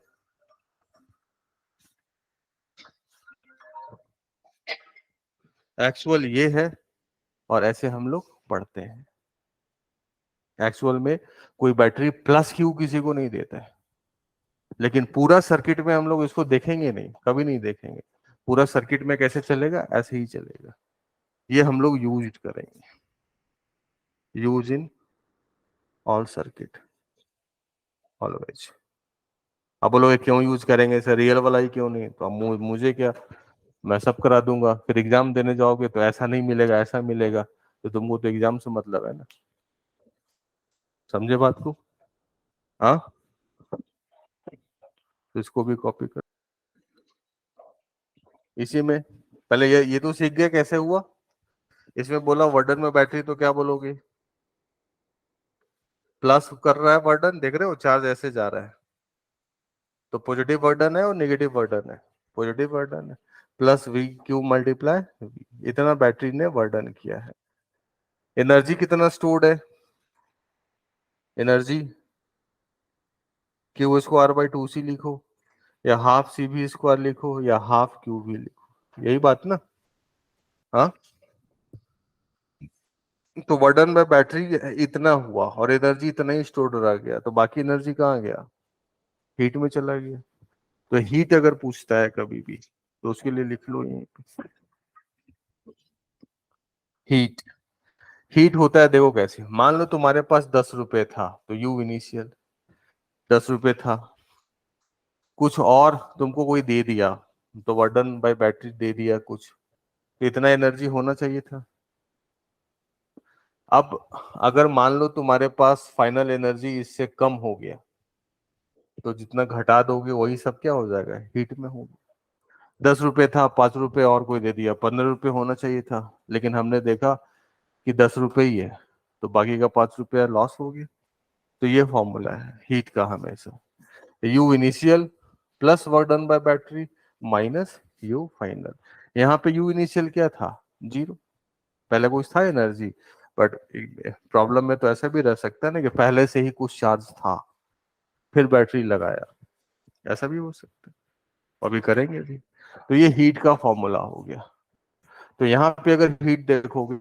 एक्चुअल ये है, और ऐसे हम लोग पढ़ते हैं। एक्चुअल में कोई बैटरी प्लस क्यू किसी को नहीं देता है, लेकिन पूरा सर्किट में हम लोग इसको देखेंगे नहीं, कभी नहीं देखेंगे। पूरा सर्किट में कैसे चलेगा, ऐसे ही चलेगा। ये हम लोग यूज करेंगे, use in all circuit always. अब बोलोगे क्यों यूज करेंगे सर, रियल वाला ही क्यों नहीं, तो अब मुझे क्या, मैं सब करा दूंगा, फिर एग्जाम देने जाओगे तो ऐसा नहीं मिलेगा ऐसा मिलेगा, तो तुमको तो एग्जाम से मतलब है ना। समझे बात को, हाँ। तो इसको भी कॉपी कर, इसी में पहले ये तो सीख गया कैसे हुआ। इसमें बोला वर्डन में बैटरी, तो क्या बोलोगे, प्लस कर रहा है वर्डन, देख रहे हो चार्ज ऐसे जा रहा है, तो पॉजिटिव वर्डन है और नेगेटिव वर्डन है, पॉजिटिव वर्डन है, प्लस वी क्यू मल्टीप्लाई, इतना बैटरी ने वर्डन किया है। एनर्जी कितना स्टोर्ड है, energy Q square by two C लिखो, या हाफ सी भी स्क्वायर लिखो, या हाफ क्यू भी लिखो, यही बात ना। हाँ, तो वर्डन में बैटरी इतना हुआ और एनर्जी इतना ही स्टोर्ड रह गया, तो बाकी एनर्जी कहाँ गया, हीट में चला गया। तो हीट अगर पूछता है कभी भी तो उसके लिए लिख लो यहीं पे हीट। हीट होता है देखो कैसे, मान लो तुम्हारे पास 10 रुपए था तो यू इनिशियल 10 रुपए था, कुछ और तुमको कोई दे दिया तो वर्डन बाय बैटरी दे दिया कुछ, तो इतना एनर्जी होना चाहिए था। अब अगर मान लो तुम्हारे पास फाइनल एनर्जी इससे कम हो गया तो जितना घटा दोगे वही सब क्या हो जाएगा, हीट में होगा। 10 रुपए था, 5 रुपए और कोई दे दिया, 15 रुपए होना चाहिए था, लेकिन हमने देखा कि 10 रुपए ही है तो बाकी का 5 रुपया लॉस हो गया। तो ये फॉर्मूला है हीट का हमेशा, you initial plus work done by battery minus U final. यहाँ पे यू इनिशियल क्या था, जीरो, पहले कुछ था एनर्जी, बट प्रॉब्लम में तो ऐसा भी रह सकता है ना कि पहले से ही कुछ चार्ज था फिर बैटरी लगाया, ऐसा भी हो सकता है, अभी करेंगे भी। तो ये हीट का फॉर्मूला हो गया। तो यहाँ पे अगर हीट देखोगे,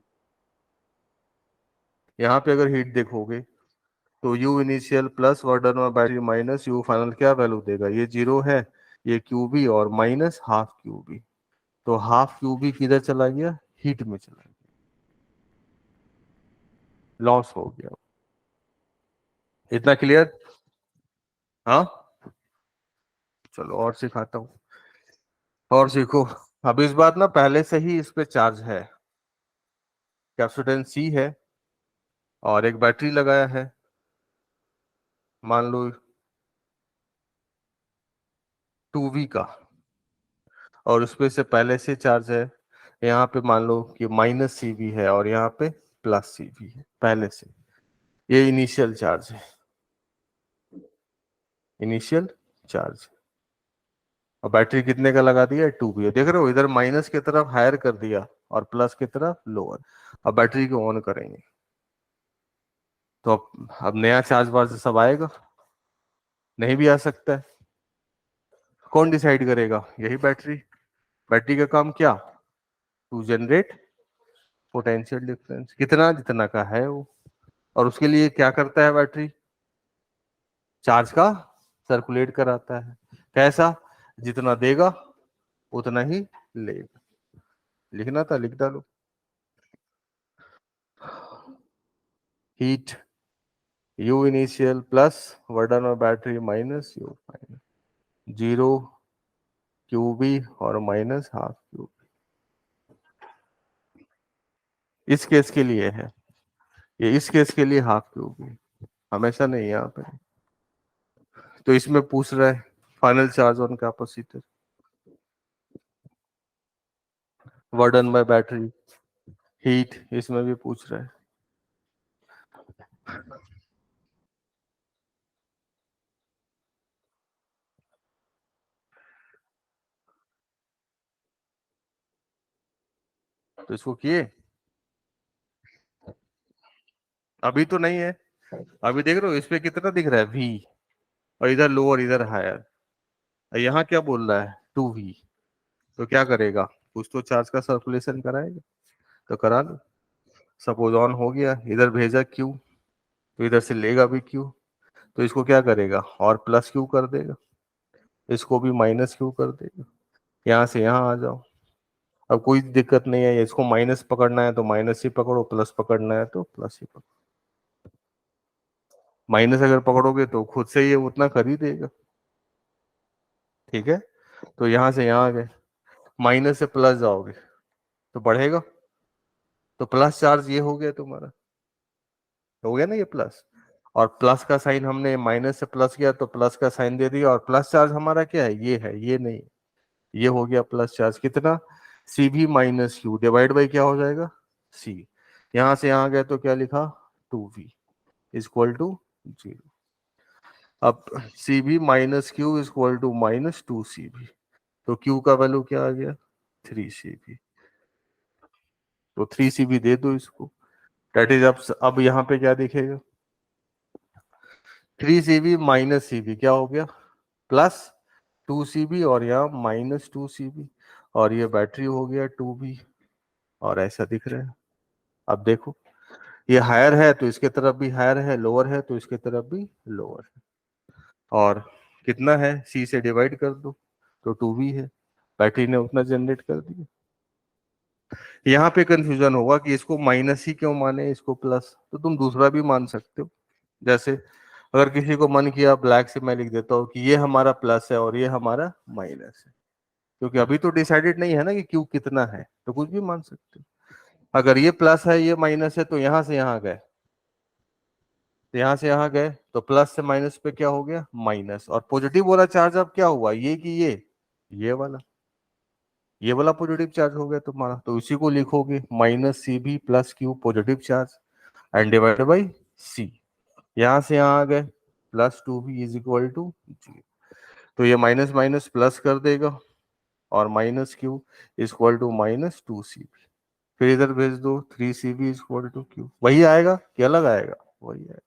यहाँ पे अगर हीट देखोगे तो यू इनिशियल प्लस वर्डन और बैटरी माइनस यू फाइनल क्या वैल्यू देगा, ये जीरो है, ये क्यू बी और माइनस हाफ क्यू बी, तो हाफ क्यू बी किधर चला गया, हीट में चला गया, लॉस हो गया। इतना क्लियर? हाँ, चलो और सिखाता हूँ, और सीखो। अब इस बात ना पहले से ही इस पे चार्ज है, कैपेसिटेंस सी है और एक बैटरी लगाया है, मान लो 2V का, और उसपे से पहले से चार्ज है, यहाँ पे मान लो कि माइनस सी भी है और यहाँ पे प्लस सी भी है पहले से, ये इनिशियल चार्ज है, इनिशियल चार्ज। और बैटरी कितने का लगा दिया, 2V, देख रहे हो इधर माइनस की तरफ हायर कर दिया और प्लस की तरफ लोअर। अब बैटरी को ऑन करेंगे तो अब नया चार्ज बार से सब आएगा, नहीं भी आ सकता है, कौन डिसाइड करेगा, यही बैटरी। बैटरी का काम क्या, टू जनरेट पोटेंशियल डिफरेंस, कितना जितना का है वो, और उसके लिए क्या करता है बैटरी, चार्ज का सर्कुलेट कराता है, कैसा, जितना देगा उतना ही लेगा। लिखना था लिख डालो, heat U initial plus W done और battery minus U final, zero Q B और माइनस हाफ क्यू, इस केस के लिए है ये, इस केस के लिए हाफ क्यू बी, हमेशा नहीं यहाँ पे। तो इसमें पूछ रहा है final charge on capacitor, वर्डन bye battery, heat, इसमें भी पूछ रहा है। तो इसको किए, अभी तो नहीं है, अभी देख रहे हो इस पे कितना दिख रहा है V, और इधर लोअर इधर हायर, यहाँ क्या बोल रहा है 2V, तो क्या करेगा, कुछ तो चार्ज का सर्कुलेशन कराएगा, तो करा लो। सपोज ऑन हो गया, इधर भेजा Q, तो इधर से लेगा भी Q, तो इसको क्या करेगा और प्लस Q कर देगा, इसको भी माइनस Q कर देगा, यहाँ से यहाँ आ जाओ। अब कोई दिक्कत नहीं है, इसको माइनस पकड़ना है तो माइनस ही पकड़ो, प्लस पकड़ना है तो प्लस ही पकड़ो। माइनस अगर पकड़ोगे तो खुद से ये उतना कर ही देगा, ठीक है। तो यहाँ से यहाँ आ गए, माइनस से प्लस जाओगे तो बढ़ेगा, तो प्लस चार्ज ये हो गया तुम्हारा, हो गया ना ये प्लस, और प्लस का साइन हमने माइनस से प्लस किया तो प्लस का साइन दे दिया, और प्लस चार्ज हमारा क्या है, ये नहीं, ये हो गया प्लस चार्ज, कितना, सी V minus Q divide by क्या हो जाएगा, सी, यहाँ से यहाँ गए तो क्या लिखा, 2V इक्वल टू 0। अब C V minus Q equal to minus 2CB, तो क्यू का वैल्यू क्या आ गया, 3CB, तो 3CB दे दो इसको, डेट इज अब यहाँ पे क्या दिखेगा, 3CB माइनस CB क्या हो गया, प्लस 2CB, और यहाँ माइनस 2CB, और ये बैटरी हो गया 2B, और ऐसा दिख रहा है। अब देखो ये हायर है तो इसके तरफ भी हायर है, लोअर है तो इसके तरफ भी लोअर है, और कितना है, सी से डिवाइड कर दो तो 2v है, बैटरी ने उतना जनरेट कर दिया। यहाँ पे कंफ्यूजन होगा कि इसको माइनस ही क्यों माने, इसको प्लस, तो तुम दूसरा भी मान सकते हो। जैसे अगर किसी को मन किया ब्लैक से मैं लिख देता हूँ कि ये हमारा प्लस है और ये हमारा माइनस है, क्योंकि अभी तो डिसाइडेड नहीं है ना कि क्यू कितना है, तो कुछ भी मान सकते हो। अगर ये प्लस है ये माइनस है तो यहां से यहां गए, तो यहां से यहां गए तो प्लस से माइनस पे क्या हो गया, माइनस। और पॉजिटिव वाला चार्ज अब क्या हुआ, ये कि ये वाला, ये वाला पॉजिटिव चार्ज हो गया तुम्हारा, तो इसी को लिखोगे minus C B plus Q positive charge and divide by C. यहां से यहां आ गए, plus 2v is equal to G, तो ये माइनस माइनस प्लस कर देगा और minus Q is equal to minus 2c। फिर इधर भेज दो 3cv is equal to Q, वही आएगा कि अलग आएगा, वही आएगा।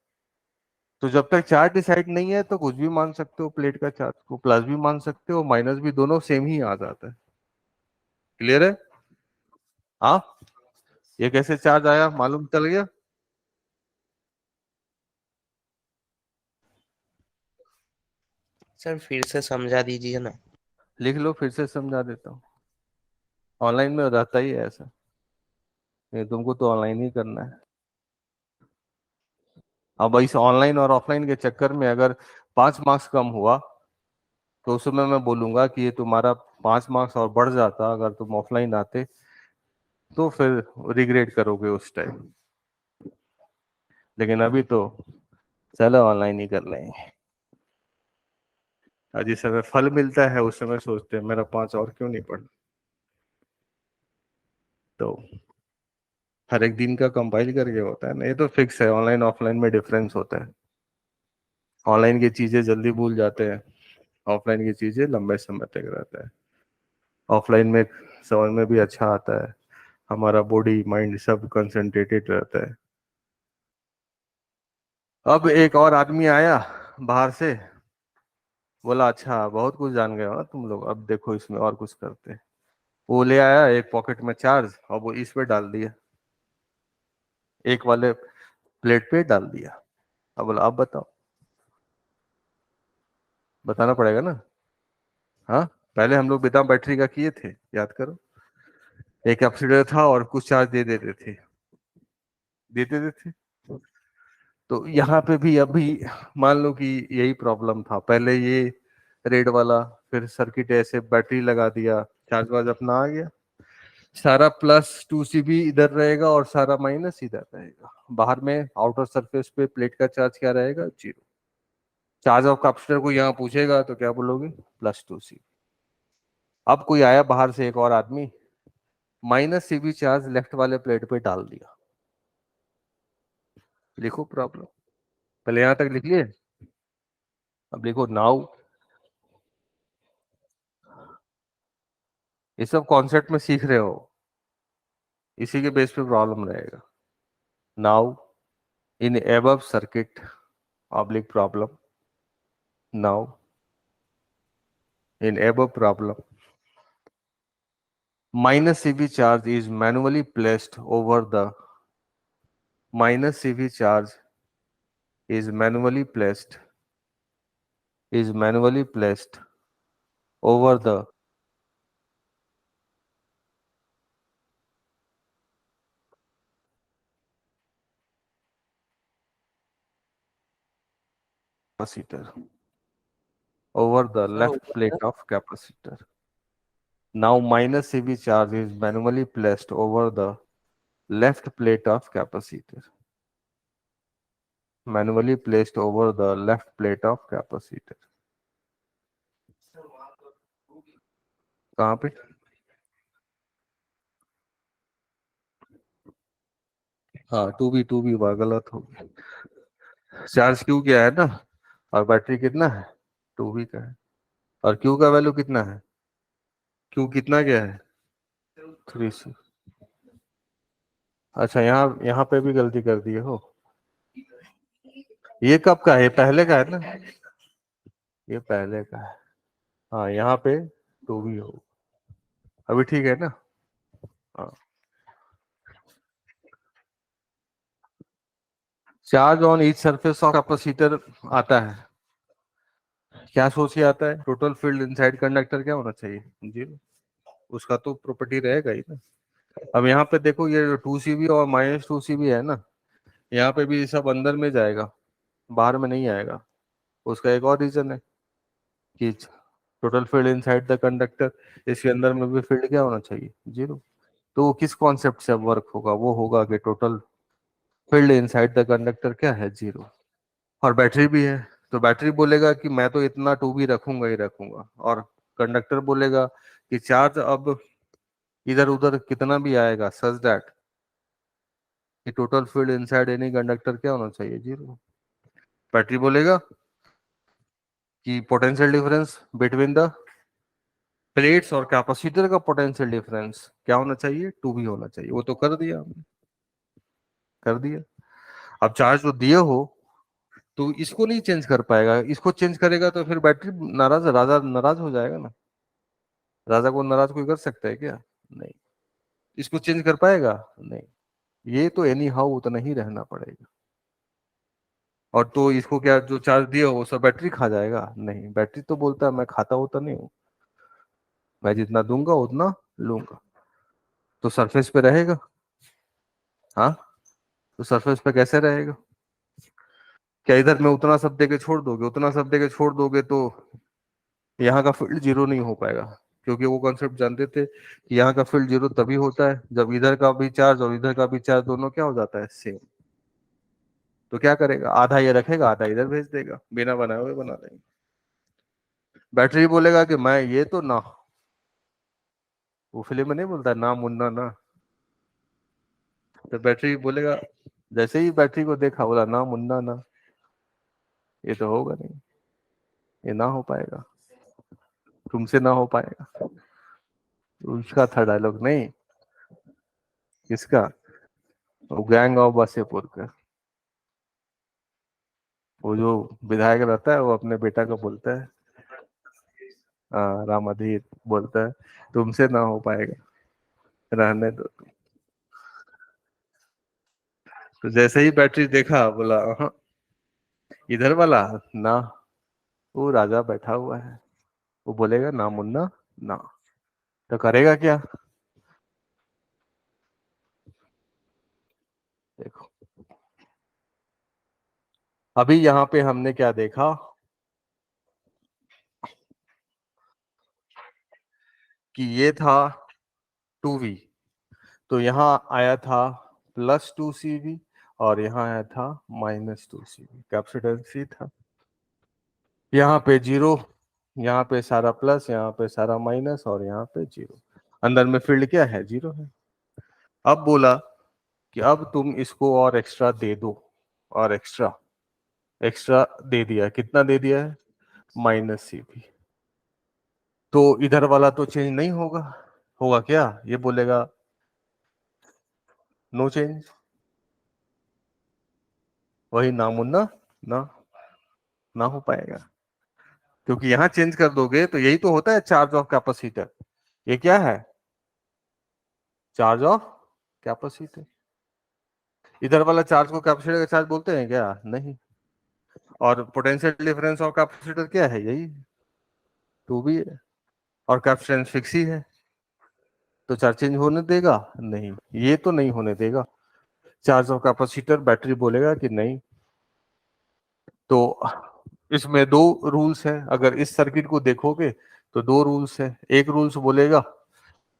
तो जब तक चार्ज डिसाइड नहीं है तो कुछ भी मान सकते हो, प्लेट का चार्ज को प्लस भी मान सकते हो माइनस भी, दोनों सेम ही आ जाता है। क्लियर है? हाँ, ये कैसे चार्ज आया मालूम चल गया? सर फिर से समझा दीजिए ना। लिख लो, फिर से समझा देता हूँ। ऑनलाइन में रहता ही है ऐसा, ये तुमको तो ऑनलाइन ही करना है। अब इस ऑनलाइन और ऑफलाइन के चक्कर में अगर 5 मार्क्स कम हुआ तो उस समय मैं बोलूंगा कि ये तुम्हारा 5 मार्क्स और बढ़ जाता अगर तुम ऑफलाइन आते, तो फिर रिग्रेट करोगे उस टाइम। लेकिन अभी तो चलो ऑनलाइन ही कर लेंगे, और जिस समय फल मिलता है उस समय सोचते हैं मेरा 5 और क्यों नहीं पढ़ा। तो हर एक दिन का कंपाइल करके होता है ना, ये तो फिक्स है, ऑनलाइन ऑफलाइन में डिफरेंस होता है। ऑनलाइन की चीजें जल्दी भूल जाते हैं, ऑफलाइन की चीजें लंबे समय तक रहता है। ऑफलाइन में समझ में भी अच्छा आता है, हमारा बॉडी माइंड सब कंसंट्रेटेड रहता है। अब एक और आदमी आया बाहर से, बोला अच्छा बहुत कुछ जान गए हो ना तुम लोग, अब देखो इसमें और कुछ करते हैं। वो ले आया एक पॉकेट में चार्ज और वो इस पे डाल दिया, एक वाले प्लेट पे डाल दिया। अब बोला अब बताओ, बताना पड़ेगा ना। हाँ, पहले हम लोग बिना बैटरी का किए थे, याद करो। एक कैपेसिटर था और कुछ चार्ज दे देते थे, दे देते थे। तो यहाँ पे भी अभी मान लो कि यही प्रॉब्लम था, पहले ये रेड वाला, फिर सर्किट ऐसे बैटरी लगा दिया, चार्ज वार्ज अपना आ गया, सारा प्लस 2cb इधर रहेगा और सारा माइनस इधर रहेगा। बाहर में आउटर सरफेस पे प्लेट का चार्ज क्या रहेगा, 0। चार्ज ऑफ कैपेसिटर को यहाँ पूछेगा तो क्या बोलोगे, +2c। अब कोई आया बाहर से एक और आदमी, -cb चार्ज लेफ्ट वाले प्लेट पे डाल दिया। लिखो प्रॉब्लम, पहले यहां तक लिख लिए, अब लिखो नाउ। ये सब कॉन्सेप्ट में सीख रहे हो, इसी के बेस पे प्रॉब्लम रहेगा। Now in above circuit oblique problem, now in above problem, -cv charge is manually placed over the -cv charge is manually placed over the capacitor, over the sir left plate ऊपर of capacitor. Now -cv charge is manually placed over the left plate of capacitor, manually placed over the left plate of capacitor. कहाँ पे? हाँ, to be हुआ, गलत हो गया। Charge Q क्या है ना, और बैटरी कितना है, 2v का है, और क्यू का वैल्यू कितना है, क्यू कितना क्या है, 3c। अच्छा, यहाँ यहाँ पे भी गलती कर दिए हो। ये कब का है, ये पहले का है ना, ये पहले का है। हाँ, यहाँ पे 2v हो, अभी ठीक है ना। हाँ, charge on each surface of capacitor आता है, क्या सोच के आता है? टोटल फील्ड इनसाइड कंडक्टर क्या होना चाहिए? जीरो। उसका तो प्रॉपर्टी रहेगा ही ना। अब यहाँ पे देखो, ये 2 CB और -2 CB है ना, यहाँ पे भी सब अंदर में जाएगा, बाहर में नहीं आएगा। उसका एक और रीजन है कि total field inside the conductor, इसके अंदर में भी फील्ड क्या होना चाहिए? जीरो। तो वो किस कॉन्सेप्ट से वर्क होगा? वो होगा कि total field inside the conductor क्या है? जीरो। और बैटरी भी है, तो बैटरी बोलेगा कि मैं तो इतना 2B रखूंगा ही रखूंगा, और कंडक्टर बोलेगा कि चार्ज अब इधर उधर कितना भी आएगा सच दैट कि total field inside any conductor क्या होना चाहिए? जीरो। बैटरी बोलेगा कि potential difference between the plates और कैपेसिटर का पोटेंशियल डिफरेंस क्या होना चाहिए? 2B होना चाहिए। वो तो कर दिया हमने, कर दिया। अब चार्ज जो दिए हो तो इसको नहीं चेंज कर पाएगा, इसको चेंज करेगा तो फिर बैटरी नाराज, राजा नाराज हो जाएगा ना। राजा को नाराज कोई कर सकता है क्या? नहीं। इसको चेंज कर पाएगा? नहीं। ये तो एनी हाउ उतना ही रहना पड़ेगा। और तो इसको क्या, जो चार्ज दिया हो वो सब बैटरी खा जाएगा? नहीं, बैटरी तो बोलता है मैं खाता होता नहीं हूँ, मैं जितना दूंगा उतना लूंगा। तो सरफेस पे रहेगा। हाँ, तो सरफेस पे कैसे रहेगा? क्या इधर में उतना सब दे के छोड़ दोगे, उतना सब दे के छोड़ दोगे तो यहाँ का फील्ड जीरो नहीं हो पाएगा। क्योंकि वो कॉन्सेप्ट जानते थे कि यहाँ का फील्ड जीरो तभी होता है जब इधर का भी चार्ज और इधर का भी चार्ज दोनों क्या हो जाता है? सेम। तो क्या करेगा? आधा ये रखेगा, आधा इधर भेज देगा, बिना बनाए हुए बना देंगे। बैटरी बोलेगा कि मैं ये तो ना, वो फिल्म में नहीं बोलता ना मुन्ना ना, तो बैटरी बोलेगा, जैसे ही बैटरी को देखा बोला ना मुन्ना ना, ये तो होगा नहीं, ये ना हो पाएगा, तुमसे ना हो पाएगा। उसका था डायलॉग नहीं, किसका? वो गैंग ऑफ वासेपुर का। वो जो विधायक रहता है वो अपने बेटा को बोलता है, हाँ रामाधीर बोलता है, तुमसे ना हो पाएगा, रहने दो। तो जैसे ही बैटरी देखा बोला हाँ, इधर वाला ना, वो राजा बैठा हुआ है, वो बोलेगा ना मुन्ना ना, तो करेगा क्या? देखो, अभी यहाँ पे हमने क्या देखा कि ये था 2V, तो यहाँ आया था +2 CB, और यहाँ आया था -2 CB, कैपेसिटेंस था। यहाँ पे जीरो, यहाँ पे सारा प्लस, यहाँ पे सारा माइनस, और यहाँ पे जीरो। अंदर में फील्ड क्या है? जीरो है। अब बोला कि अब तुम इसको और एक्स्ट्रा दे दो, और एक्स्ट्रा एक्स्ट्रा दे दिया, कितना दे दिया है? -CB। तो इधर वाला तो चेंज नहीं होगा, होगा क्या? ये बोलेगा नो चेंज, वही ना मुन्ना ना, ना हो पाएगा। क्योंकि यहाँ चेंज कर दोगे तो यही तो होता है चार्ज ऑफ कैपेसिटर। ये क्या है? Charge of capacitor. इधर वाला चार्ज को कैपेसिटर का चार्ज बोलते हैं क्या? नहीं। और पोटेंशियल डिफरेंस ऑफ कैपेसिटर क्या है? यही 2B है, और कैपेसिटेंस फिक्स ही है, तो चार्ज चेंज होने देगा? नहीं, ये तो नहीं होने देगा। चार्ज ऑफ कैपेसिटर, बैटरी बोलेगा कि नहीं। तो इसमें दो रूल्स है, अगर इस सर्किट को देखोगे तो दो रूल्स है। एक रूल्स बोलेगा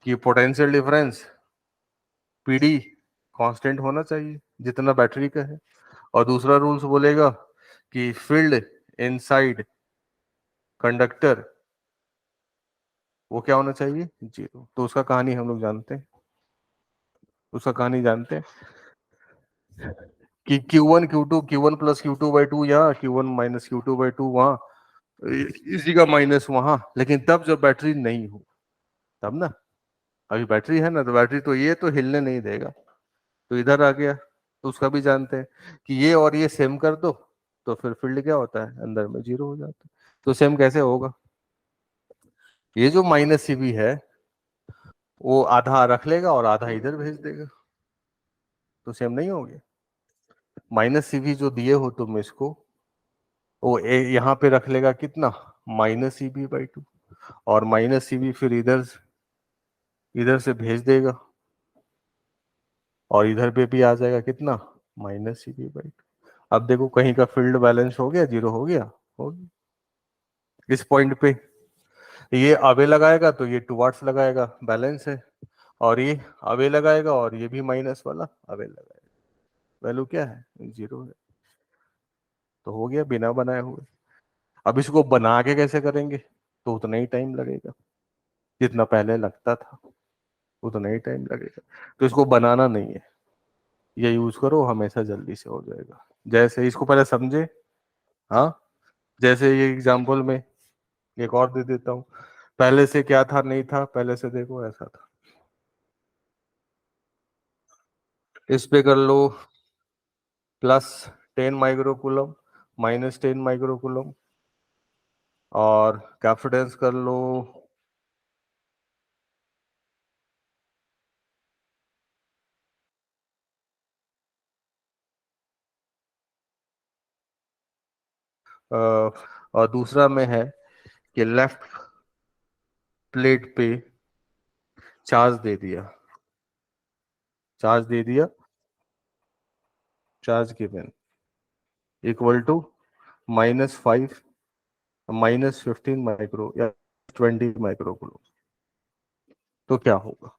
कि पोटेंशियल डिफरेंस पीडी कांस्टेंट होना चाहिए जितना बैटरी का है, और दूसरा रूल्स बोलेगा कि फील्ड इनसाइड कंडक्टर वो क्या होना चाहिए? जीरो। तो उसका कहानी हम लोग जानते हैं, उसका कहानी जानते हैं कि Q1 Q2 Q1 + Q2/2 यहाँ, Q1 - Q2/2 वहाँ, इसी का माइनस वहां, लेकिन तब जब बैटरी नहीं हो तब ना। अभी बैटरी है ना, तो बैटरी तो ये तो हिलने नहीं देगा, तो इधर आ गया। तो उसका भी जानते हैं कि ये और ये सेम कर दो तो फिर फील्ड क्या होता है? अंदर में जीरो हो जाता है। तो सेम कैसे होगा? ये जो -CB है वो आधा रख लेगा और आधा इधर भेज देगा, तो सेम नहीं हो गया। -CB जो दिए हो तुम इसको, वो यहाँ पे रख लेगा कितना? माइनस CB/2, और माइनस CB फिर इधर से भेज देगा, और इधर पे भी आ जाएगा कितना, -CB/2। अब देखो कहीं का फील्ड बैलेंस हो गया, जीरो हो गया, हो गया। इस पॉइंट पे ये अवे लगाएगा तो ये टुवार्ड्स लगाएगा, बैलेंस है, और ये अवे लगाएगा और ये भी माइनस वाला अवे लगाएगा, वैल्यू क्या है, जीरो है। तो हो गया बिना बनाए हुए। अब इसको बना के कैसे करेंगे, तो उतना ही टाइम लगेगा जितना पहले लगता था, उतना ही टाइम लगेगा। तो इसको बनाना नहीं है, ये यूज करो, हमेशा जल्दी से हो जाएगा। जैसे इसको पहले समझे, हाँ, जैसे ये एग्जांपल में एक और दे देता हूँ। पहले से क्या था, नहीं था, पहले से देखो ऐसा था। इस पे कर लो +10 माइक्रोकूलम, -10 माइक्रोकूलम, और कैपेसिटेंस कर लो और दूसरा में है कि लेफ्ट प्लेट पे चार्ज दे दिया, चार्ज दे दिया, charge given equal to -5, -15 micro या 20 माइक्रोकूलम। तो क्या होगा,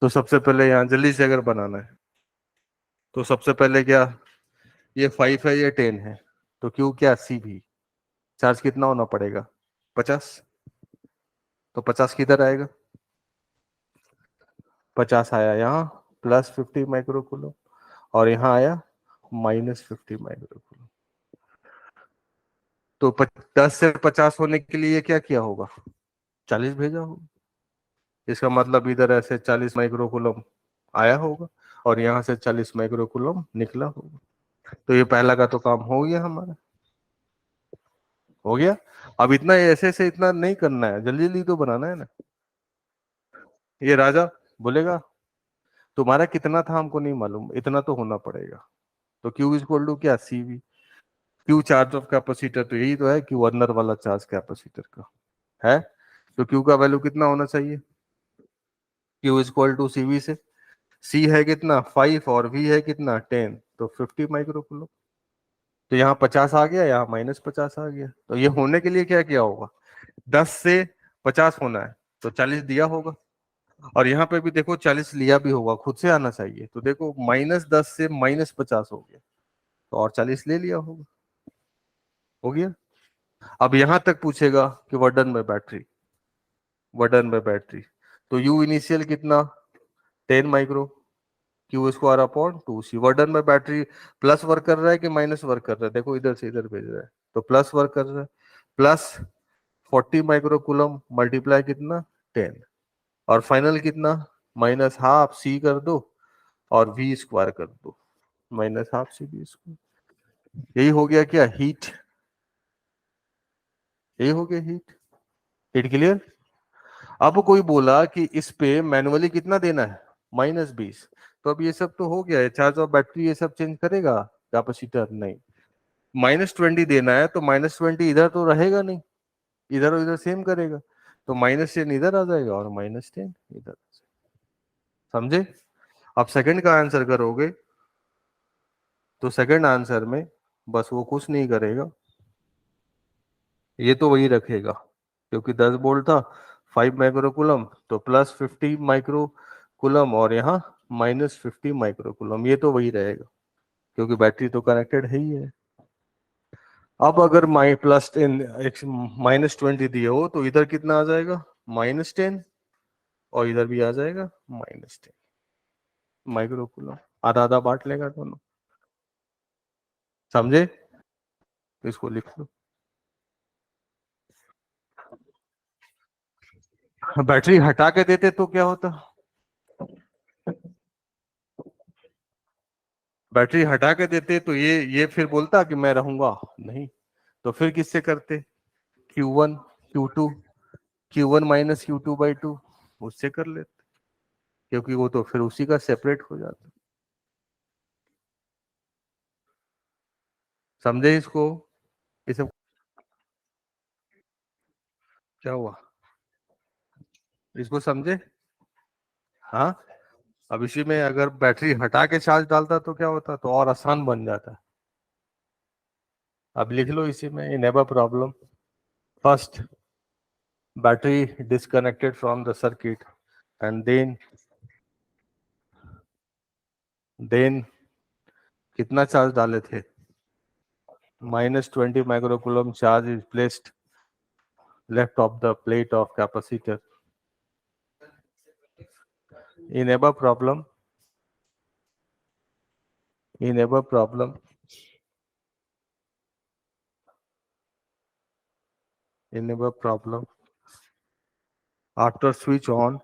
तो सबसे पहले यहाँ जल्दी से अगर बनाना है तो सबसे पहले क्या, ये 5 है, ये 10 है, तो क्यू क्या, CB, चार्ज कितना होना पड़ेगा, 50। तो 50 किधर आएगा, 50 आया यहाँ +50 माइक्रोकूलम, और यहाँ आया -50 माइक्रोकूलम। तो 10 से 50 होने के लिए क्या किया होगा, 40 भेजा होगा। इसका मतलब इधर ऐसे 40 माइक्रोकूलम आया होगा, और यहाँ से 40 माइक्रोकूलम निकला होगा। तो ये पहला का तो काम हो गया हमारा, हो गया। अब इतना ऐसे से इतना नहीं करना है, जल्दी जल्दी तो बनाना है ना। ये राजा बोलेगा तुम्हारा कितना था हमको नहीं मालूम, इतना तो होना पड़ेगा। तो Q इक्वल टू क्या, CB। Q charge of capacitor, तो यही तो है Q अर्नर वाला चार्ज कैपेसिटर का है। तो Q का वैल्यू कितना होना चाहिए, Q इक्वल टू CB से, C है कितना 5 और V है कितना 10, तो 50 माइक्रोकूलम। तो यहाँ 50 आ गया, यहाँ -50 आ गया। तो ये होने के लिए क्या किया होगा, 10 से 50 होना है तो 40 दिया होगा, और यहाँ पे भी देखो 40 लिया भी होगा, खुद से आना चाहिए। तो देखो -10 से -50 हो गया, तो और 40 ले लिया होगा, हो गया। अब यहां तक पूछेगा कि वर्डन में बैटरी, वर्डन में बैटरी, तो यू इनिशियल कितना 10 माइक्रो, Q²/2C। वर्डन में बैटरी प्लस वर्क कर रहा है कि माइनस वर्क कर रहा है, देखो इधर से इधर भेज रहा है, तो प्लस वर्क कर रहा है, +40 माइक्रोकूलम मल्टीप्लाई कितना 10, और फाइनल कितना -12C कर दो, और V² कर दो, -12CB²। यही हो गया क्या, हीट, यही हो गया हीट। Heat clear. अब कोई बोला कि इस पे मैनुअली कितना देना है, -20, तो अब ये सब तो हो गया है, चार्ज ऑफ बैटरी ये सब चेंज करेगा कैपेसिटर, नहीं। -20 देना है तो -20 इधर तो रहेगा नहीं, इधर और इधर सेम करेगा, तो -10 इधर आ जाएगा और -10 इधर। समझे। अब सेकंड का आंसर करोगे तो सेकंड आंसर में बस वो कुछ नहीं करेगा, ये तो वही रखेगा, क्योंकि 10 वोल्ट था, 5 माइक्रोकूलम, तो +50 माइक्रोकूलम, और यहाँ -50 माइक्रोकूलम, ये तो वही रहेगा, क्योंकि बैटरी तो कनेक्टेड है ही है। अब अगर -20 दिए हो तो इधर कितना आ जाएगा, -10, और इधर भी आ जाएगा -10 माइक्रोकूलम, आधा आधा बांट लेगा दोनों। समझे, तो इसको लिख लो। बैटरी हटा के देते तो क्या होता, बैटरी हटा के देते तो ये फिर बोलता कि मैं रहूंगा नहीं, तो फिर किससे करते, Q1 Q2, Q1 - Q2/2, उससे कर लेते, क्योंकि वो तो फिर उसी का सेपरेट हो जाता। समझे इसको, ये सब क्या हुआ, इसको समझे? हाँ, अब इसी में अगर बैटरी हटा के चार्ज डालता तो क्या होता, तो और आसान बन जाता। अब लिख लो इसी में, in ever problem, first battery disconnected from the circuit and then कितना चार्ज डाले थे, -20 microcoulomb charge is placed left of the plate of capacitor. In above problem, in above problem, in above problem, after switch on,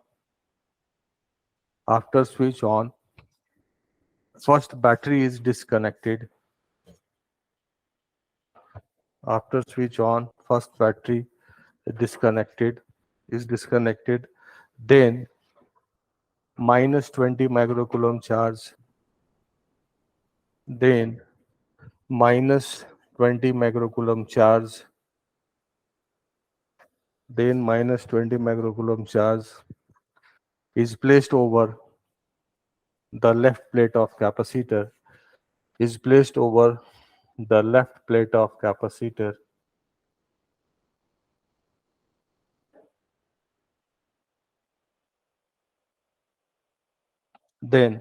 first battery is disconnected. After switch on, first battery is disconnected. Then -20 microcoulomb charge. Then -20 microcoulomb charge. Then -20 microcoulomb charge is placed over the left plate of capacitor. Is placed over the left plate of capacitor. Then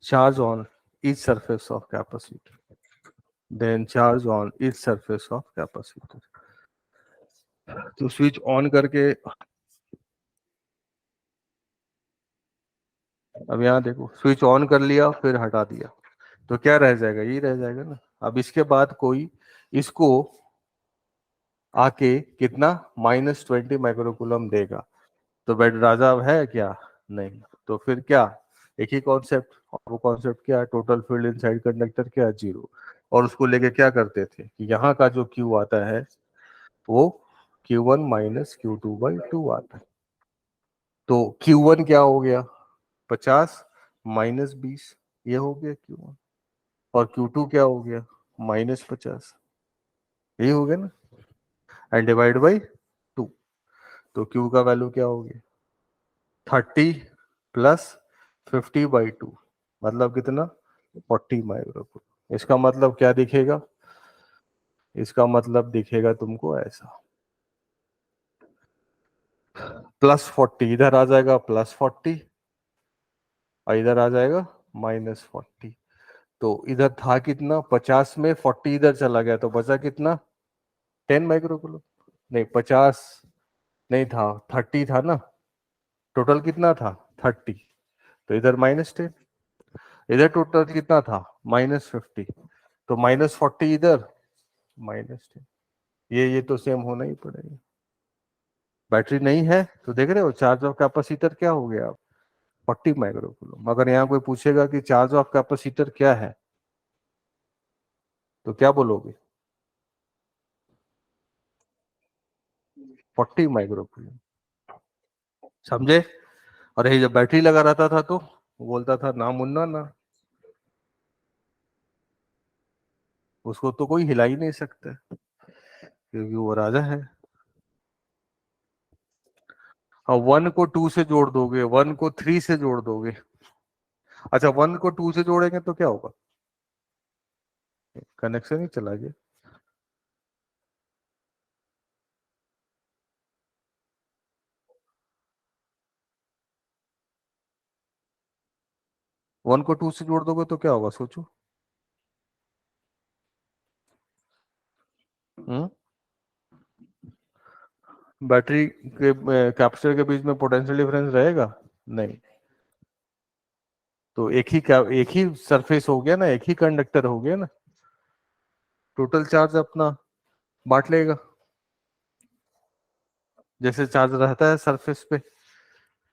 charge on each surface of capacitor. Then charge on each surface of capacitor. तो switch on करके, अब यहाँ देखो, switch on कर लिया फिर हटा दिया, तो क्या रह जाएगा, यही रह जाएगा ना। अब इसके बाद कोई इसको आके कितना -20 माइक्रोकूलम देगा, तो बेड राजा है क्या, नहीं। तो फिर क्या, एक ही कॉन्सेप्ट, और वो कॉन्सेप्ट क्या है, टोटल फील्ड इनसाइड कंडक्टर क्या है, 0। और उसको लेके क्या करते थे कि यहाँ का जो क्यू आता है वो Q1 - Q2/2 आता है। तो Q1 क्या हो गया, 50 - 20, ये हो गया Q1। और Q2 क्या हो गया, -50, यही हो गया ना, एंड डिवाइड बाई 2। तो Q का वैल्यू क्या हो गया, 30 + 50/2, मतलब कितना, 40 माइक्रोकूलम। इसका मतलब क्या दिखेगा, इसका मतलब दिखेगा तुमको ऐसा, +40 इधर आ जाएगा, +40 और इधर आ जाएगा -40। तो इधर था कितना, 50 में 40 इधर चला गया, तो बचा कितना, 10 माइक्रोकूलम। नहीं 50 नहीं था, 30 था ना, टोटल कितना था 30, तो इधर -10, इधर टोटल कितना था -50, तो -40 इधर, -10, ये तो सेम होना ही पड़ेगा। बैटरी नहीं है तो देख रहे हो चार्ज ऑफ कैपेसिटर क्या हो गया, 40 माइक्रोकूलम। अगर यहाँ कोई पूछेगा कि चार्ज ऑफ कैपेसिटर क्या है, तो क्या बोलोगे, 40 माइक्रोकूलम, समझे। और ये जब बैटरी लगा रहता था तो बोलता था ना मुन्ना ना, उसको तो कोई हिला ही नहीं सकता क्योंकि वो राजा है। और 1 को 2 से जोड़ दोगे, 1 को 3 से जोड़ दोगे, अच्छा 1 को 2 से जोड़ेंगे तो क्या होगा, कनेक्शन ही चला गया। 1 को 2 से जोड़ दोगे तो क्या होगा, सोचो। बैटरी के कैपेसिटर के बीच में पोटेंशियल डिफरेंस रहेगा, नहीं। तो एक ही सरफेस हो गया ना, एक ही कंडक्टर हो गया ना, टोटल चार्ज अपना बांट लेगा, जैसे चार्ज रहता है सरफेस पे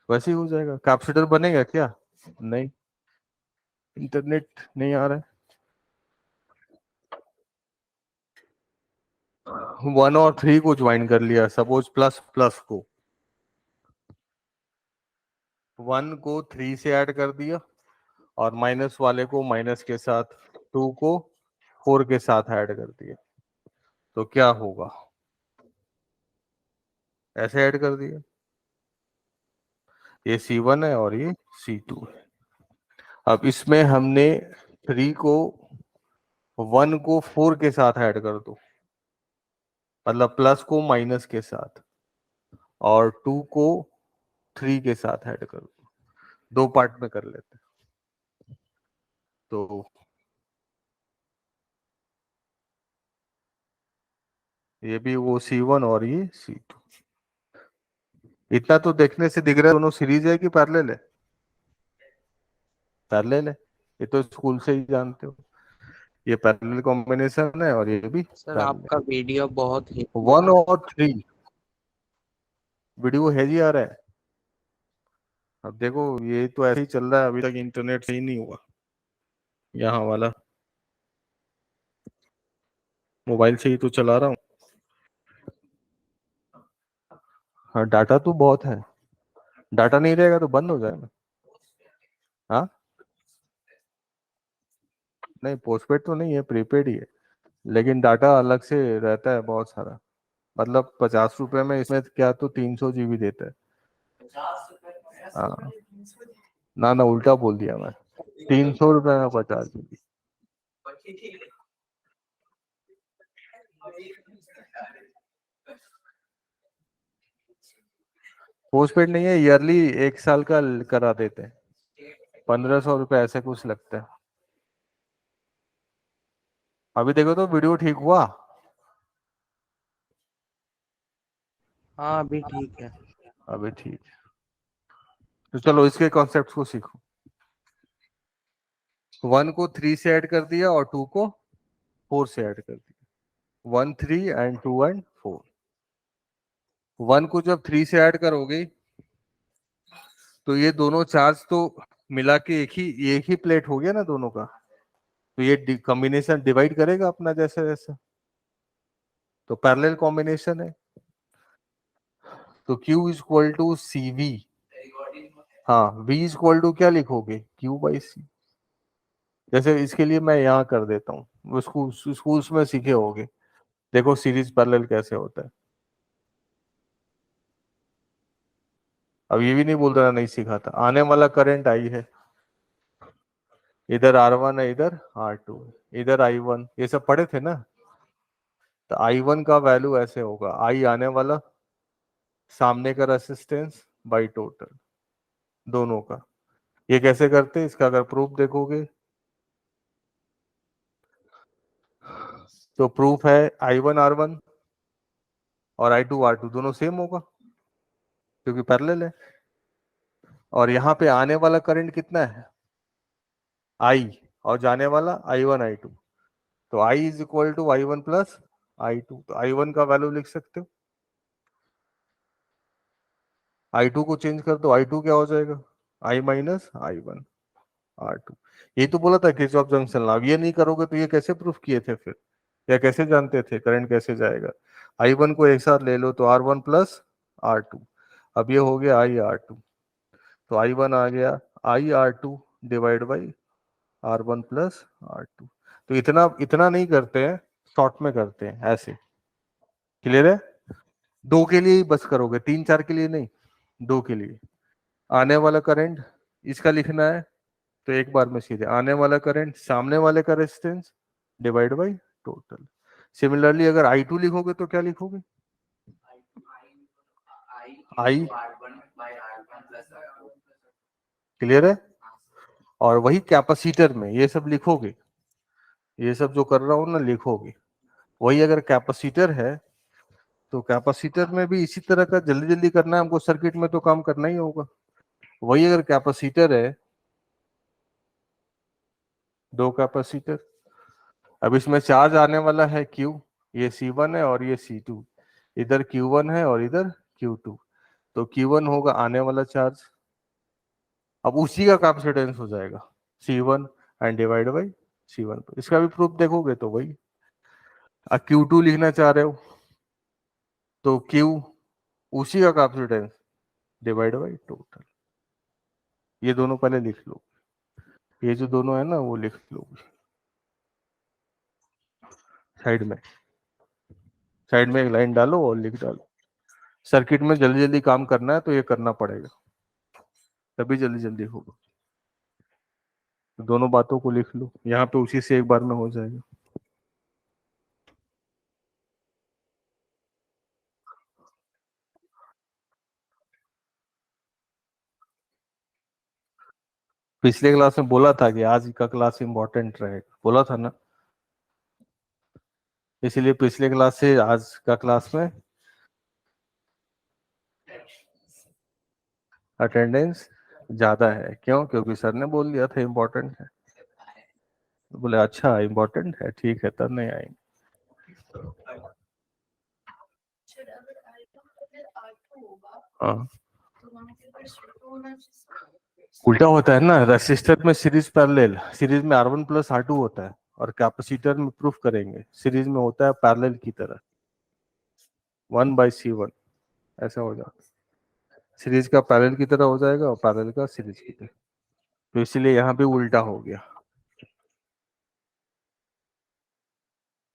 वैसे ही हो जाएगा। कैपेसिटर बनेगा क्या, नहीं। इंटरनेट नहीं आ रहा है, 1 और 3 को ज्वाइन कर लिया, सपोज प्लस प्लस को, 1 को 3 से ऐड कर दिया और माइनस वाले को माइनस के साथ, 2 को 4 के साथ ऐड कर दिया, तो क्या होगा, ऐसे ऐड कर दिया, ये C1 है और ये C2 है। अब इसमें हमने 3 को 1 को 4 के साथ ऐड कर दो, मतलब प्लस को माइनस के साथ, और 2 को 3 के साथ ऐड कर दो। दो पार्ट में कर लेते हैं। तो ये भी वो C1 और ये C2। इतना तो देखने से दिख रहा है दोनों सीरीज है कि पैरेलल है? पैरेलल है, ये तो स्कूल से ही जानते हो। ये पैरेलल कॉम्बिनेशन है और ये भी सर पैरेलल। आपका वीडियो बहुत हेवी आ 1 रहा और 3 वीडियो है जी, आ रहा है। अब देखो ये तो ऐसे ही चल रहा है, अभी तक इंटरनेट सही नहीं हुआ यहाँ वाला, मोबाइल से ही तो चला रहा हूँ। हाँ डाटा तो बहुत है, डाटा नहीं रहेगा तो बंद हो जाएगा। हाँ नहीं, पोस्टपेड तो नहीं है, प्रीपेड ही है, लेकिन डाटा अलग से रहता है बहुत सारा। मतलब 50 रुपए में इसमें क्या तो 300 GB देता है। हाँ, ना ना उल्टा बोल दिया मैं, 300 रुपए में 50 GB। पोस्टपेड नहीं है, ईयरली 1 साल का करा देते हैं, 1500 रुपये ऐसे कुछ लगता है। अभी देखो तो वीडियो ठीक हुआ। हाँ अभी ठीक है। अभी ठीक है, तो चलो इसके कॉन्सेप्ट को सीखो। 1 को 3 से ऐड कर दिया और 2 को 4 से ऐड कर दिया, 1 3 एंड 2 एंड 4। 1 को जब 3 से ऐड करोगे तो ये दोनों चार्ज तो मिला के एक ही प्लेट हो गया ना दोनों का, तो ये कॉम्बिनेशन डिवाइड करेगा अपना जैसे जैसे, तो पैरेलल कॉम्बिनेशन है। तो Q is equal to C V. हाँ V इज इक्वल टू क्या लिखोगे, Q/C। जैसे इसके लिए मैं यहाँ कर देता हूँ, वो स्कूल्स में सीखे होगे। देखो सीरीज पैरेलल कैसे होता है। अब ये भी नहीं बोल रहा नहीं सीखा था, आने वाला करंट आई है, इधर R1 है, इधर R2, इधर I1, ये सब पढ़े थे ना। तो I1 का वैल्यू ऐसे होगा, I आने वाला, सामने का रेसिस्टेंस बाई टोटल दोनों का। ये कैसे करते हैं, इसका अगर प्रूफ देखोगे तो प्रूफ है I1 R1 और I2 R2 दोनों सेम होगा क्योंकि पैरेलल है। और यहाँ पे आने वाला करंट कितना है, I, और जाने वाला I1 I2। तो I is equal to I1 plus I2। तो I1 का वैल्यू लिख सकते हो, I2 को चेंज कर दो, I2 क्या हो जाएगा, I माइनस I1 R2। यही तो बोला था किरचॉफ जंक्शन लॉ। अब ये नहीं करोगे तो ये कैसे प्रूफ किए थे फिर, या कैसे जानते थे करंट कैसे जाएगा। I1 को एक साथ ले लो तो R1 प्लस R2, अब ये हो गया IR2। तो I1 आ गया IR2 divide by R1 plus R2। तो इतना इतना नहीं करते हैं, शॉर्ट में करते हैं ऐसे। क्लियर है? दो के लिए ही बस करोगे, 3 4 के लिए नहीं, दो के लिए। आने वाला करंट इसका लिखना है, तो एक बार में सीधे आने वाला करंट सामने वाले का resistance divide by total. Similarly अगर I2 लिखोगे तो क्या लिखोगे, आई। क्लियर है? और वही कैपेसिटर में ये सब लिखोगे, ये सब जो कर रहा हूं ना लिखोगे। वही अगर कैपेसिटर है तो कैपेसिटर में भी इसी तरह का जल्दी जल्दी करना है हमको, सर्किट में तो काम करना ही होगा। वही अगर कैपेसिटर है, दो कैपेसिटर, अब इसमें चार्ज आने वाला है Q, ये C1 है और ये C2, इधर Q1 है और इधर Q2। तो Q1 होगा आने वाला चार्ज, अब उसी का कैपेसिटेंस हो जाएगा C1 and divide by C1। इसका भी प्रूफ देखोगे तो वही। अब Q2 लिखना चाह रहे हो तो Q उसी का कैपेसिटेंस डिवाइड बाई टोटल। ये दोनों पहले लिख लो, ये जो दोनों है ना वो लिख लो साइड में, साइड में एक लाइन डालो और लिख डालो। सर्किट में जल्दी जल्दी काम करना है तो ये करना पड़ेगा, तभी जल्दी जल्दी होगा। दोनों बातों को लिख लो, यहाँ पे उसी से एक बार में हो जाएगा। पिछले क्लास में बोला था कि आज का क्लास इंपॉर्टेंट रहेगा, बोला था ना, इसलिए पिछले क्लास से आज का क्लास में अटेंडेंस ज्यादा है। क्यों? क्योंकि सर ने बोल दिया था इम्पोर्टेंट है। तो बोले अच्छा इम्पोर्टेंट है, ठीक है तब नहीं आएंगे। हाँ उल्टा होता है ना, रेसिस्टर में सीरीज पैरेलल, सीरीज में R1 प्लस R2 होता है, और कैपेसिटर में प्रूफ करेंगे सीरीज में होता है पैरेलल की तरह 1/C1, ऐसा हो जाता है। सीरीज का पैरेलल की तरह हो जाएगा और पैरेलल का सीरीज की तरह, तो इसीलिए यहाँ पे उल्टा हो गया।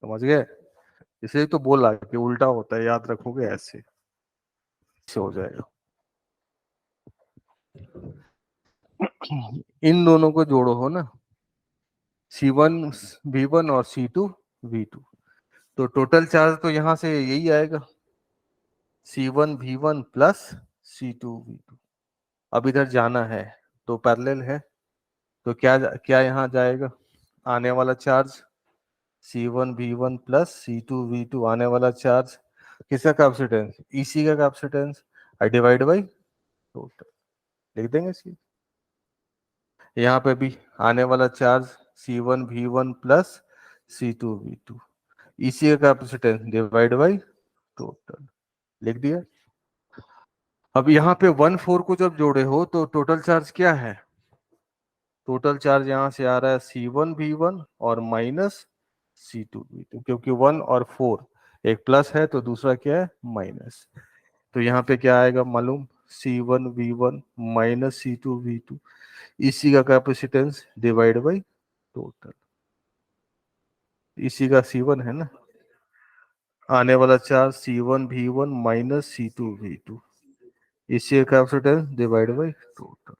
समझ गए? इसलिए तो बोला कि उल्टा होता है, याद रखोगे ऐसे हो जाएगा। इन दोनों को जोड़ो हो ना, C1 V1 और C2 V2, तो टोटल चार्ज तो यहां से यही आएगा C1 V1 plus C2 V2। अब इधर जाना है तो पैरेलल है, तो क्या क्या यहाँ जाएगा, आने वाला charge C1 V1 plus C2 V2, आने वाला चार्ज किसका कैपेसिटेंस, EC का कैपेसिटेंस, डिवाइड बाई टोटल, लिख देंगे इसकी। यहाँ पे भी आने वाला charge C1 V1 plus C2 V2, EC का कैपेसिटेंस डिवाइड बाई टोटल, लिख दिया। अब यहाँ पे 1 4 को जब जोड़े हो तो टोटल चार्ज क्या है, टोटल चार्ज यहाँ से आ रहा है C1 V1 और माइनस C2 V2, क्योंकि 1 और 4 एक प्लस है तो दूसरा क्या है माइनस, तो यहाँ पे क्या आएगा मालूम, C1 V1 minus C2 V2, इसी का कैपेसिटेंस डिवाइड बाई टोटल, इसी का C1 है ना, आने वाला charge C1 V1 minus C2 V2, इसी का कैपेसिटेंस डिवाइड बाई टोटल,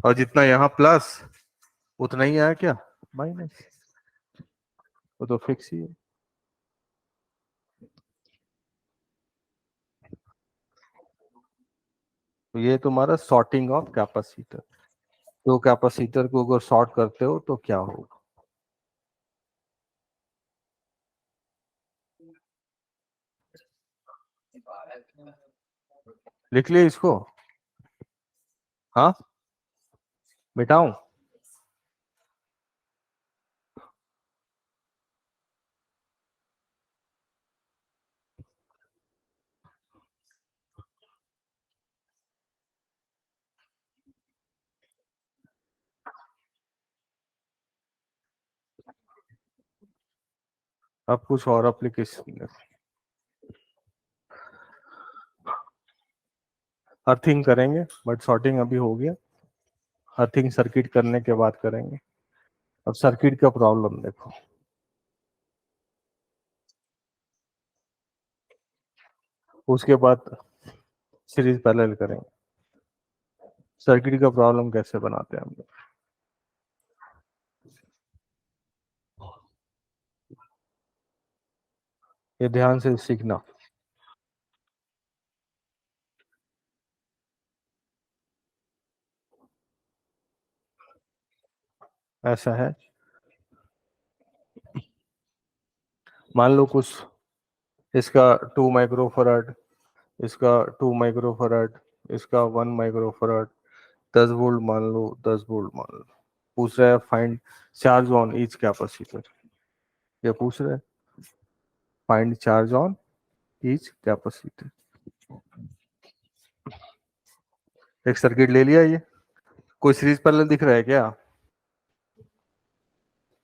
और जितना यहाँ प्लस उतना ही आया क्या माइनस, वो तो फिक्स ही है। तो ये तुम्हारा सॉर्टिंग ऑफ कैपेसिटर, तो कैपेसिटर को अगर सॉर्ट करते हो तो क्या होगा, लिख लिया इसको, हाँ मिटाऊं, अब कुछ और एप्लीकेशन, अर्थिंग करेंगे, बट सॉर्टिंग अभी हो गया, अर्थिंग सर्किट करने के बाद करेंगे। अब सर्किट का प्रॉब्लम देखो, उसके बाद सीरीज पैरेलल करेंगे। सर्किट का प्रॉब्लम कैसे बनाते हैं हम लोग, ये ध्यान से सीखना। ऐसा है, मान लो कुछ इसका 2 माइक्रोफराड, इसका 2 माइक्रोफराड, इसका 1 माइक्रोफराड, 10 वोल्ट मान लो, 10 वोल्ट मान लो, पूछ रहा है find charge on each capacitor, ये पूछ रहा है find charge on each capacitor. एक सर्किट ले लिया, ये कोई सीरीज पैरेलल दिख रहा है क्या,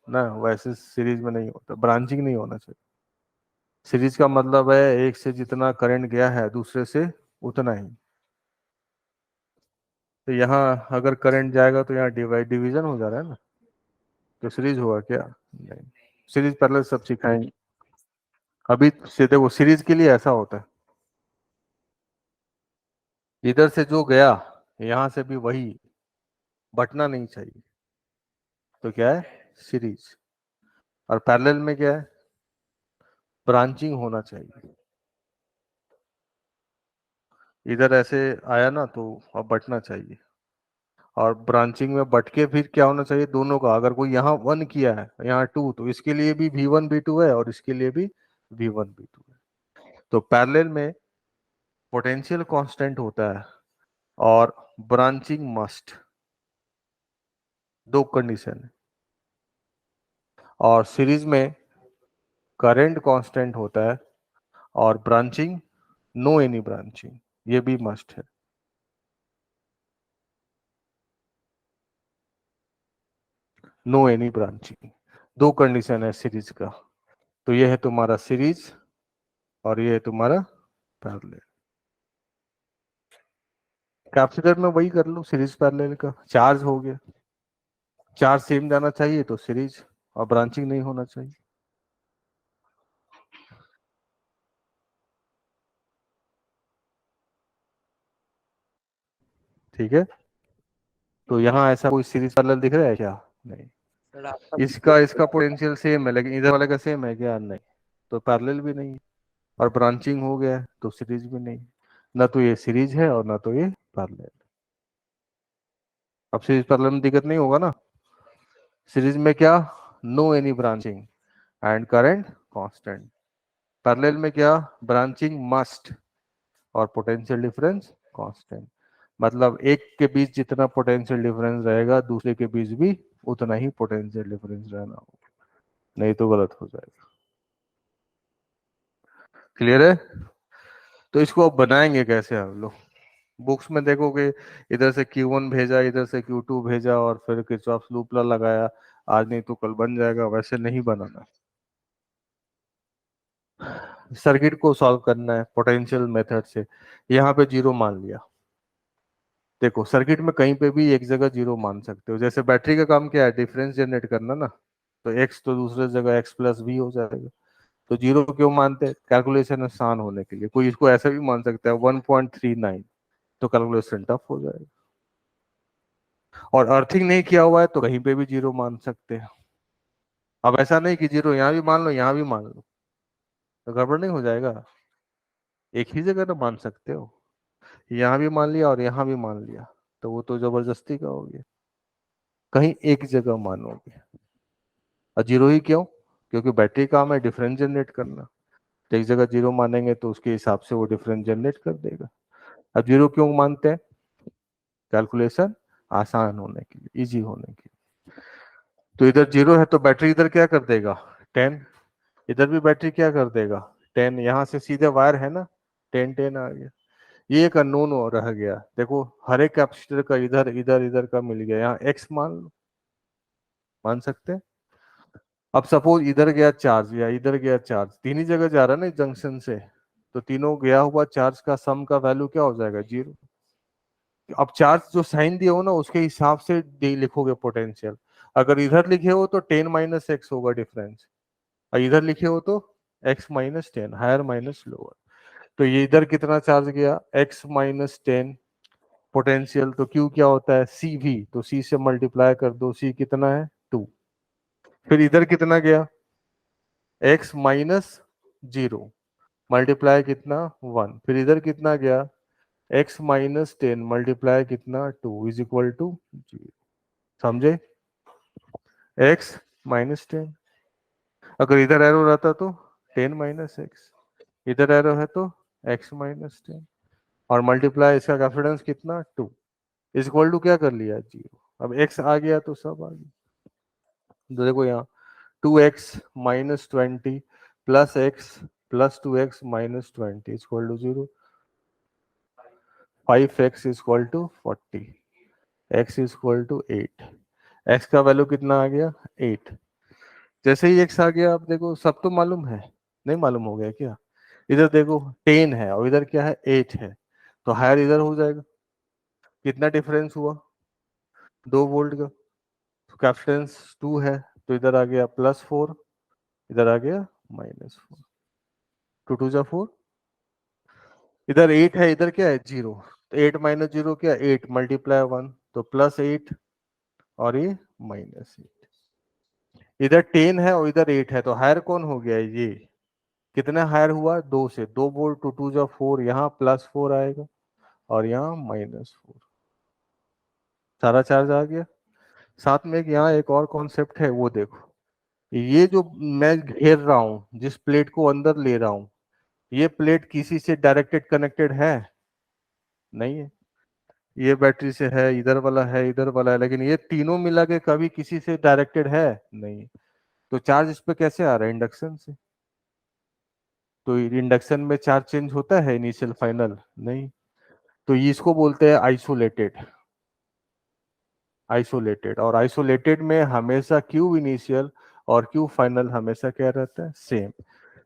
ना वैसे सीरीज में नहीं होता, ब्रांचिंग नहीं होना चाहिए। सीरीज का मतलब है एक से जितना करंट गया है दूसरे से उतना ही, तो यहाँ अगर करंट जाएगा तो यहाँ डिवीजन हो जा रहा है ना, तो सीरीज हुआ क्या, नहीं। सीरीज पैरेलल सब सिखाएंगे, अभी से देखो सीरीज के लिए ऐसा होता है, इधर से जो गया यहां से भी वही बटना नहीं चाहिए, तो क्या है, सीरीज। और पैरेलल में क्या है, ब्रांचिंग होना चाहिए। इधर ऐसे आया ना तो अब बटना चाहिए, और ब्रांचिंग में बट के फिर क्या होना चाहिए, दोनों का। अगर कोई यहाँ 1 किया है यहाँ 2, तो इसके लिए भी V1 V2 है और इसके लिए भी V1 V2 है। तो पैरेलल में पोटेंशियल कांस्टेंट होता है और ब्रांचिंग मस्ट, दो कंडीशन है। और सीरीज में करंट कांस्टेंट होता है और ब्रांचिंग, नो एनी ब्रांचिंग, ये भी मस्ट है। नो एनी ब्रांचिंग, दो कंडीशन है सीरीज का। तो ये है तुम्हारा सीरीज और ये है तुम्हारा पैरेलल। कैपेसिटर में वही कर लो, सीरीज पैरेलल का। चार्ज हो गया, चार्ज सेम जाना चाहिए तो सीरीज, और ब्रांचिंग नहीं होना चाहिए। ठीक है, तो यहाँ ऐसा कोई सीरीज पैरेलल दिख रहा है क्या? नहीं। सर आपका इसका वीडियो इसका पोटेंशियल सेम है लेकिन इधर वाले का सेम है क्या? नहीं। तो पैरेलल भी नहीं, और ब्रांचिंग हो गया है, तो सीरीज भी नहीं। ना तो ये सीरीज है और ना तो ये पैरेलल। अब सीरीज पैरेलल में दिक्कत नहीं होगा ना। सीरीज में क्या, no any branching and current constant. Parallel में क्या, ब्रांचिंग मस्ट और पोटेंशियल डिफरेंस कांस्टेंट। मतलब एक के बीच जितना पोटेंशियल डिफरेंस रहेगा दूसरे के बीच भी उतना ही पोटेंशियल डिफरेंस रहना होगा, नहीं तो गलत हो जाएगा। क्लियर है? तो इसको अब बनाएंगे कैसे हम लोग? बुक्स में देखोगे इधर से Q1 भेजा, इधर से Q2 भेजा और फिर किरचॉफ लूप लॉ लगाया, आज नहीं तो कल बन जाएगा, वैसे नहीं बनाना। सर्किट को सॉल्व करना है पोटेंशियल मेथड से। यहाँ पे जीरो मान लिया। देखो सर्किट में कहीं पे भी एक जगह जीरो मान सकते हो, जैसे बैटरी का काम क्या है, डिफरेंस जनरेट करना ना। तो एक्स तो दूसरे जगह एक्स प्लस वी हो जाएगा। तो जीरो क्यों मानते हैं? कैलकुलेशन आसान होने के लिए। कोई इसको ऐसा भी मान सकता है 1.39, तो कैलकुलेशन टफ हो जाएगा। और अर्थिंग नहीं किया हुआ है तो कहीं पे भी जीरो मान सकते हैं। अब ऐसा नहीं कि जीरो यहाँ भी मान लो यहाँ भी मान लो, तो गड़बड़ नहीं हो जाएगा? एक ही जगह तो मान सकते हो। यहाँ भी मान लिया और यहाँ भी मान लिया, तो वो तो जबरदस्ती का हो गया। कहीं एक जगह मानोगे। और जीरो ही क्यों? क्योंकि बैटरी काम है डिफरेंस जनरेट करना। तो एक जगह जीरो मानेंगे तो उसके हिसाब से वो डिफरेंस जनरेट कर देगा। अब जीरो क्यों मानते हैं? कैलकुलेशन आसान होने के लिए, इजी होने के लिए। तो इधर जीरो है तो बैटरी इधर क्या कर देगा, 10। इधर भी बैटरी क्या कर देगा, 10। यहाँ से सीधे वायर है ना, 10 10 आ गया। ये एक अननोन रह गया। देखो हर एक कैपेसिटर का इधर इधर इधर का मिल गया, यहाँ एक्स मान लो, मान सकते हैं। अब सपोज इधर गया चार्ज या इधर गया चार्ज, तीन ही जगह जा रहा है ना जंक्शन से, तो तीनों गया हुआ चार्ज का सम का वैल्यू क्या हो जाएगा, जीरो। अब चार्ज जो साइन दिए हो ना उसके हिसाब से लिखोगे पोटेंशियल। अगर इधर लिखे हो तो 10 - x होगा डिफरेंस, और इधर लिखे हो तो x - 10, हायर माइनस लोअर। तो ये इधर कितना चार्ज गया, x - 10 पोटेंशियल। तो Q क्या होता है, CV, तो C से मल्टीप्लाई कर दो, C कितना है, 2। फिर इधर कितना गया, x - 0 मल्टीप्लाई कितना, 1। फिर इधर कितना गया, x - 10 मल्टीप्लाई कितना, 2 इज इक्वल टू 0। समझे, x - 10। अगर इधर एरो रहता तो 10 - x, इधर एरो है तो x - 10, और मल्टीप्लाई इसका कैपिटेंस कितना, 2 इज इक्वल टू क्या कर लिया, 0। अब x आ गया तो सब आ गया। तो देखो यहाँ 2x - 20 plus x plus 2x - 20 is equal to 0। 5x is equal to 40, x is equal to 8। x का वैल्यू कितना आ गया, 8। जैसे ही x आ गया, आप देखो सब तो मालूम है, नहीं मालूम हो गया क्या? इधर देखो 10 है और इधर क्या है, 8 है, तो हायर इधर हो जाएगा। कितना डिफरेंस हुआ, 2 वोल्ट का। तो कैपेसिटेंस 2 है, तो इधर आ गया +4, इधर आ गया -4। 2 2 जा 4। इधर 8 है, इधर क्या है, 0। तो 8 माइनस 0 क्या, 8 मल्टीप्लाई 1, तो +8 और ये -8। इधर 10 है और इधर 8 है, तो हायर कौन हो गया ये, कितना हायर हुआ, 2 से, 2 बोल 2 2 जा 4, यहाँ +4 आएगा और यहाँ -4, सारा चार्ज आ गया। साथ में यहाँ एक और कॉन्सेप्ट है, वो देखो, ये जो मैं घेर रहा हूं, जिस प्लेट को अंदर ले रहा हूं, ये प्लेट किसी से डायरेक्टेड कनेक्टेड है, नहीं है। ये बैटरी से है, इधर वाला है, इधर वाला है, लेकिन ये तीनों मिला के कभी किसी से डायरेक्टेड है नहीं। तो चार्ज इस पे कैसे आ रहा है, इंडक्शन से। तो इंडक्शन में चार्ज चेंज होता है इनिशियल फाइनल, नहीं। तो इसको बोलते हैं आइसोलेटेड। आइसोलेटेड, और आइसोलेटेड में हमेशा क्यू इनिशियल और क्यू फाइनल हमेशा क्या रहता है, सेम।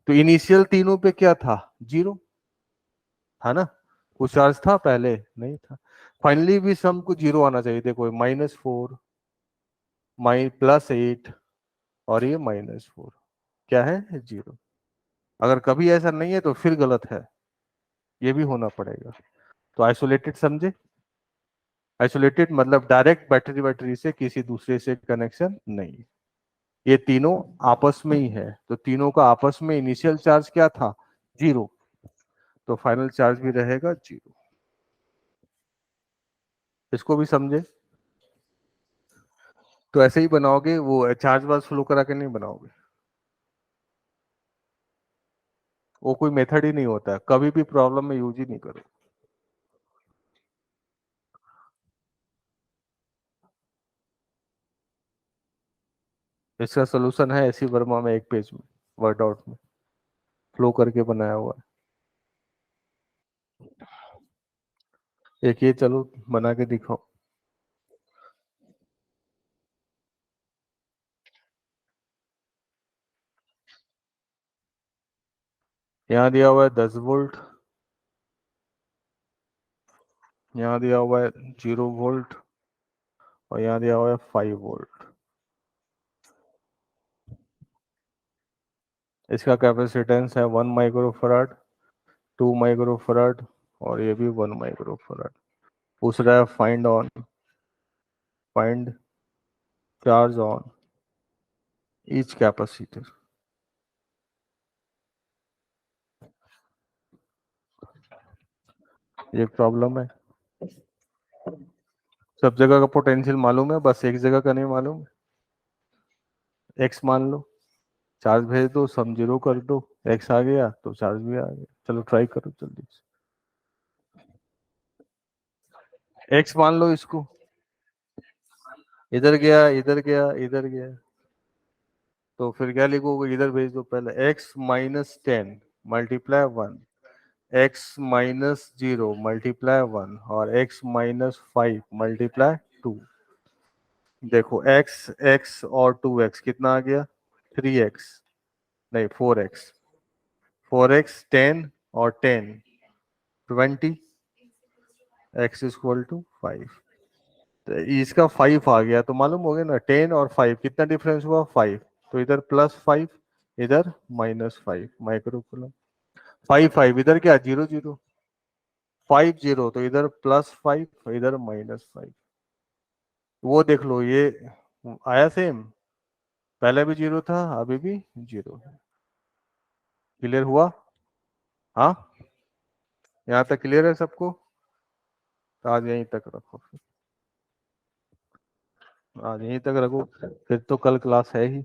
तो इनिशियल तीनों पे क्या था, 0 था ना, कुछ चार्ज था पहले, नहीं था। फाइनली भी सम को 0 आना चाहिए, देखो -4 +8 और ये -4, क्या है, 0। अगर कभी ऐसा नहीं है तो फिर गलत है, ये भी होना पड़ेगा। तो आइसोलेटेड समझे, आइसोलेटेड मतलब डायरेक्ट बैटरी बैटरी से किसी दूसरे से कनेक्शन नहीं, ये तीनों आपस में ही है, तो तीनों का आपस में इनिशियल चार्ज क्या था, 0, तो फाइनल चार्ज भी रहेगा 0। इसको भी समझे। तो ऐसे ही बनाओगे, वो चार्ज वार्ज फ्लो करा के नहीं बनाओगे, वो कोई मेथड ही नहीं होता है, कभी भी प्रॉब्लम में यूज ही नहीं करो। इसका सोल्यूशन है ऐसी वर्मा में, एक पेज में, वर्ड आउट में फ्लो करके बनाया हुआ है। एक ये चलो बना के दिखाओ। यहाँ दिया हुआ है 10 वोल्ट, यहाँ दिया हुआ है 0 वोल्ट, और यहाँ दिया हुआ है 5 वोल्ट। इसका कैपेसिटेंस है 1 माइक्रोफराड, 2 माइक्रोफराड, और ये भी 1 माइक्रोफराड। पूछ रहा है find charge on each capacitor. ये प्रॉब्लम है, सब जगह का पोटेंशियल मालूम है, बस एक जगह का नहीं मालूम। एक्स मान लो, चार्ज भेज दो, सम 0 कर दो, एक्स आ गया तो चार्ज भी आ गया। चलो ट्राई करो जल्दी से। एक्स मान लो इसको, इधर गया, इधर गया, इधर गया, तो फिर क्या लिखोगे, इधर भेज दो पहले, x-10 मल्टीप्लाई 1, x-0 मल्टीप्लाई 1, और x-5 मल्टीप्लाई 2। देखो x, x और 2x कितना आ गया, 3x, नहीं 4x, 4x 10 और 10 20, x = 5। तो इसका 5 आ गया, तो मालूम हो गया ना, 10 और 5 कितना डिफरेंस हुआ, 5। तो इधर +5, इधर -5 माइक्रो कूलम। 5 इधर क्या, 0 0, 5 0, तो इधर +5 इधर -5। वो देख लो, ये आया सेम, पहले भी 0 था, अभी भी 0 है। क्लियर हुआ, हाँ, यहाँ तक क्लियर है सबको। तो आज यहीं तक रखो, आज यहीं तक रखो, फिर तो कल क्लास है ही।